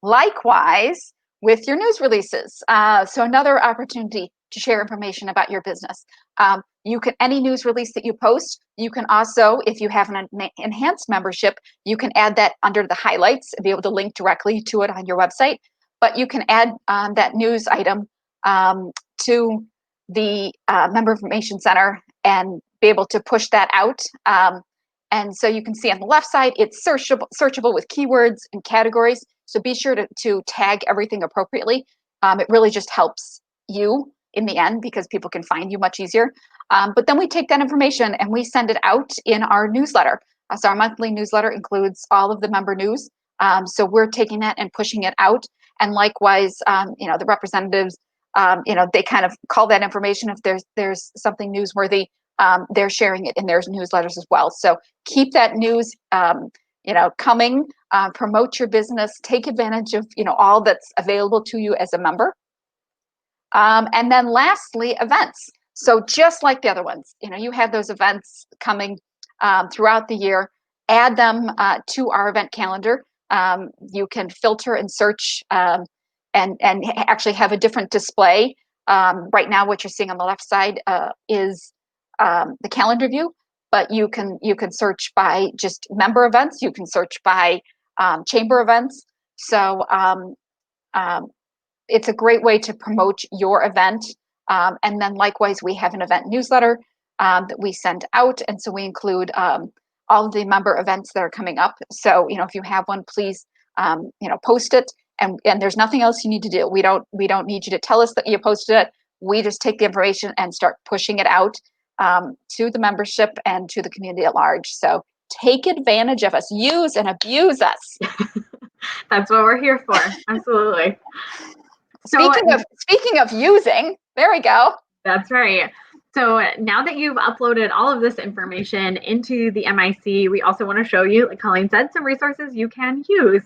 Likewise, with your news releases. So another opportunity to share information about your business. You can, any news release that you post, you can also, if you have an enhanced membership, you can add that under the highlights and be able to link directly to it on your website. But you can add that news item to the Member Information Center and be able to push that out. And so you can see on the left side, it's searchable with keywords and categories. So be sure to tag everything appropriately. It really just helps you in the end because people can find you much easier. But then we take that information and we send it out in our newsletter. So our monthly newsletter includes all of the member news. So we're taking that and pushing it out. And likewise, the representatives, they kind of call that information if there's something newsworthy. They're sharing it in their newsletters as well. So keep that news coming, promote your business, take advantage of all that's available to you as a member. And then lastly, events. So just like the other ones, you have those events coming throughout the year. Add them to our event calendar. You can filter and search and actually have a different display. Right now, what you're seeing on the left side is the calendar view, but you can search by just member events. You can search by chamber events. So it's a great way to promote your event. And then likewise, we have an event newsletter that we send out. And so we include all of the member events that are coming up. So, if you have one, please, post it. And there's nothing else you need to do. We don't need you to tell us that you posted it. We just take the information and start pushing it out to the membership and to the community at large. So take advantage of us, use and abuse us. That's what we're here for. Absolutely. Speaking of using, there we go. That's right. So now that you've uploaded all of this information into the MIC, we also want to show you, like Colleen said, some resources you can use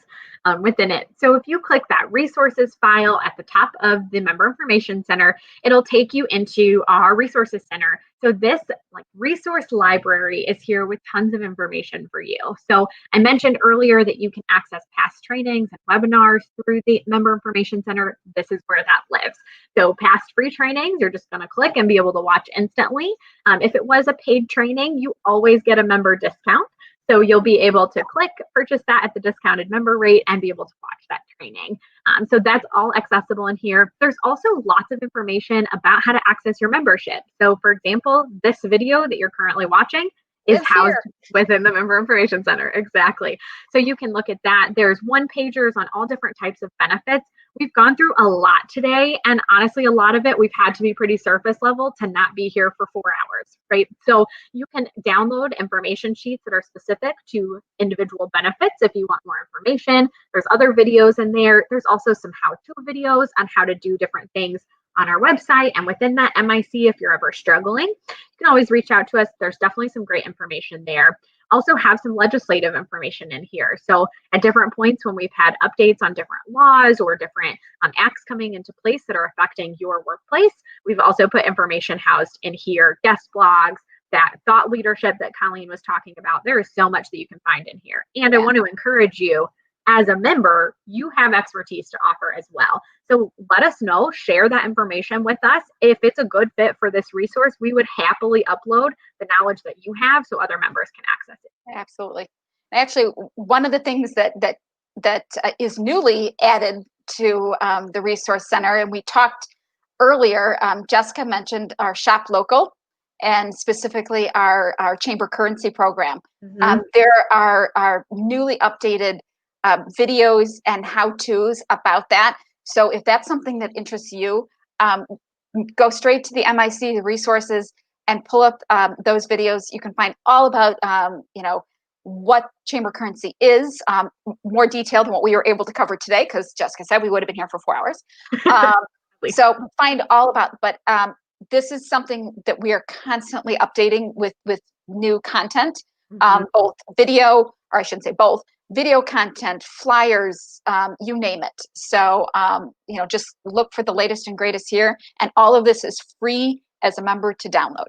within it. So if you click that resources file at the top of the Member Information Center, it'll take you into our resources center. So this resource library is here with tons of information for you. So I mentioned earlier that you can access past trainings and webinars through the Member Information Center. This is where that lives. So past free trainings, you're just going to click and be able to watch instantly. If it was a paid training, you always get a member discount. So you'll be able to click, purchase that at the discounted member rate and be able to watch that training. So that's all accessible in here. There's also lots of information about how to access your membership. So for example, this video that you're currently watching is housed within the Member Information Center. Exactly. So you can look at that. There's one-pagers on all different types of benefits. We've gone through a lot today, and honestly, a lot of it we've had to be pretty surface level to not be here for 4 hours, right? So you can download information sheets that are specific to individual benefits if you want more information. There's other videos in there. There's also some how-to videos on how to do different things on our website. And within that MIC, if you're ever struggling, you can always reach out to us. There's definitely some great information there. Also have some legislative information in here. So at different points when we've had updates on different laws or different acts coming into place that are affecting your workplace, we've also put information housed in here, guest blogs, that thought leadership that Colleen was talking about. There is so much that you can find in here. And I want to encourage you as a member, you have expertise to offer as well. So let us know, share that information with us. If it's a good fit for this resource, we would happily upload the knowledge that you have so other members can access it. Absolutely. Actually, one of the things that is newly added to the Resource Center, and we talked earlier, Jessica mentioned our Shop Local and specifically our Chamber Currency program. There are newly updated videos and how-tos about that. So if that's something that interests you, go straight to the MIC resources and pull up those videos. You can find all about, what chamber currency is, more detailed than what we were able to cover today, because Jessica said we would have been here for 4 hours. So find all about, but this is something that we are constantly updating with new content, both video, or I shouldn't say both, video content, flyers, you name it. So, just look for the latest and greatest here. And all of this is free as a member to download.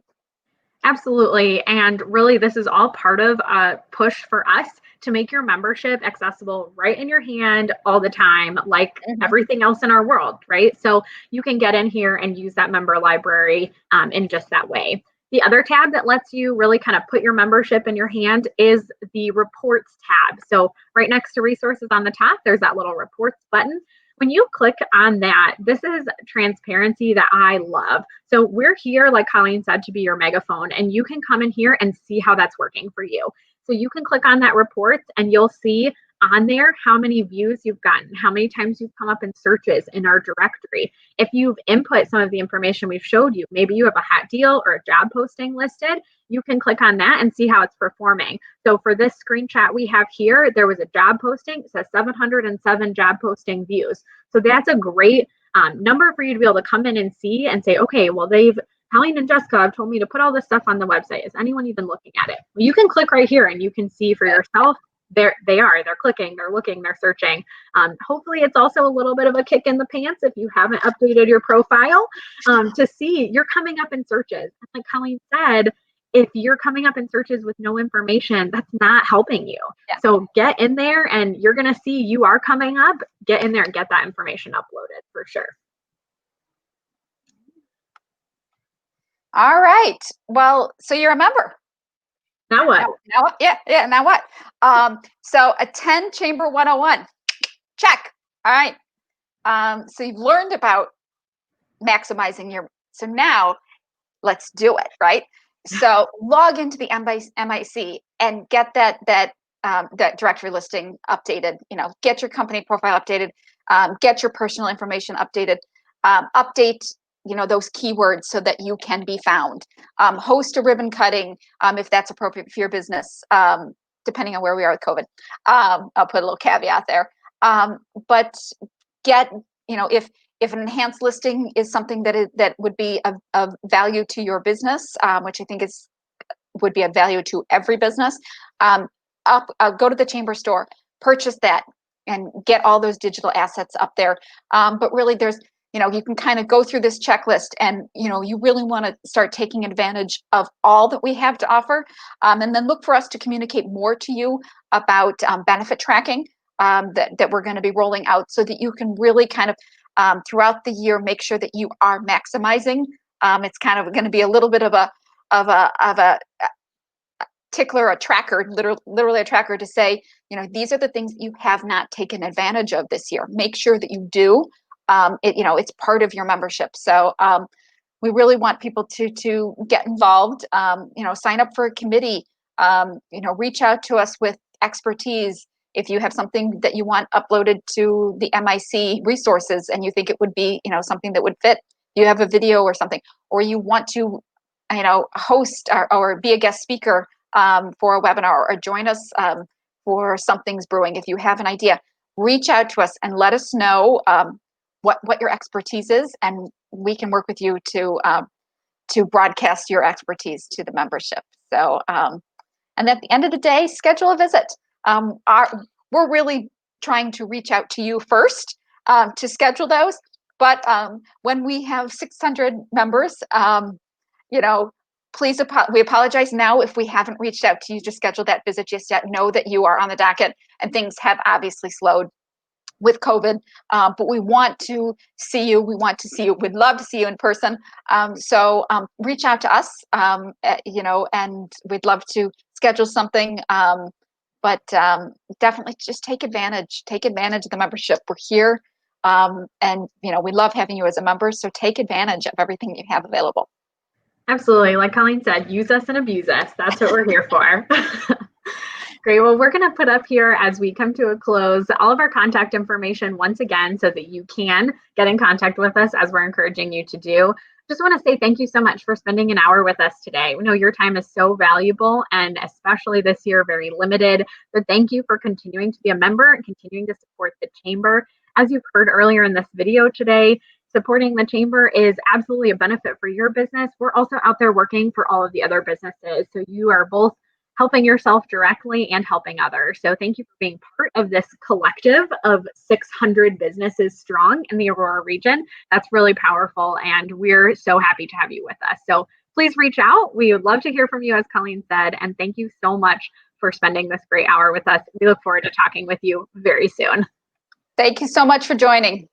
Absolutely. And really, this is all part of a push for us to make your membership accessible right in your hand all the time, like everything else in our world, right? So you can get in here and use that member library in just that way. The other tab that lets you really kind of put your membership in your hand is the reports tab. So right next to resources on the top, there's that little reports button. When you click on that, this is transparency that I love. So we're here, like Colleen said, to be your megaphone, and you can come in here and see how that's working for you. So you can click on that reports and you'll see on there how many views you've gotten, how many times you've come up in searches in our directory. If you've input some of the information we've showed you, maybe you have a hot deal or a job posting listed, you can click on that and see how it's performing. So for this screenshot we have here, there was a job posting. It says 707 job posting views. So that's a great number for you to be able to come in and see and say, okay, well, Colleen and Jessica have told me to put all this stuff on the website. Is anyone even looking at it? Well, you can click right here and you can see for yourself. They're clicking, they're looking, they're searching. Hopefully it's also a little bit of a kick in the pants if you haven't updated your profile to see you're coming up in searches. Like Colleen said, if you're coming up in searches with no information, that's not helping you. Yeah. So get in there and you're going to see you are coming up. Get in there and get that information uploaded for sure. All right. Well, so you're a member. Now what? Now what? Yeah. Now what? So attend Chamber 101. Check. All right. So you've learned about maximizing so now let's do it, right? So log into the MIC and get that directory listing updated. Get your company profile updated. Get your personal information updated. Update those keywords so that you can be found. Host a ribbon cutting if that's appropriate for your business, depending on where we are with COVID. I'll put a little caveat there. But get, if an enhanced listing is something that would be of value to your business, which I think would be of value to every business, go to the Chamber store, purchase that, and get all those digital assets up there. But really, there's you can kind of go through this checklist and, you really want to start taking advantage of all that we have to offer. And then look for us to communicate more to you about benefit tracking that we're going to be rolling out so that you can really kind of throughout the year, make sure that you are maximizing. It's kind of going to be a little bit of a tickler, a tracker, literally a tracker to say, these are the things that you have not taken advantage of this year. Make sure that you do. It's part of your membership. So we really want people to get involved, sign up for a committee, reach out to us with expertise. If you have something that you want uploaded to the MIC resources and you think it would be, something that would fit, you have a video or something, or you want to, host or be a guest speaker for a webinar or join us for Something's Brewing. If you have an idea, reach out to us and let us know what your expertise is, and we can work with you to broadcast your expertise to the membership. So, and at the end of the day, schedule a visit. We're really trying to reach out to you first to schedule those. But when we have 600 members, please, we apologize now if we haven't reached out to you to schedule that visit just yet. Know that you are on the docket. and things have obviously slowed with COVID, but we want to see you. We want to see you. We'd love to see you in person. So reach out to us, and we'd love to schedule something. But definitely just take advantage of the membership. We're here, and we love having you as a member. So take advantage of everything you have available. Absolutely. Like Colleen said, use us and abuse us. That's what we're here for. Great. Well, we're going to put up here as we come to a close all of our contact information once again so that you can get in contact with us as we're encouraging you to do. Just want to say thank you so much for spending an hour with us today. We know your time is so valuable and especially this year, very limited. So thank you for continuing to be a member and continuing to support the Chamber. As you've heard earlier in this video today, supporting the Chamber is absolutely a benefit for your business. We're also out there working for all of the other businesses. So you are both helping yourself directly and helping others. So thank you for being part of this collective of 600 businesses strong in the Aurora region. That's really powerful, and we're so happy to have you with us. So please reach out. We would love to hear from you, as Colleen said, and thank you so much for spending this great hour with us. We look forward to talking with you very soon. Thank you so much for joining.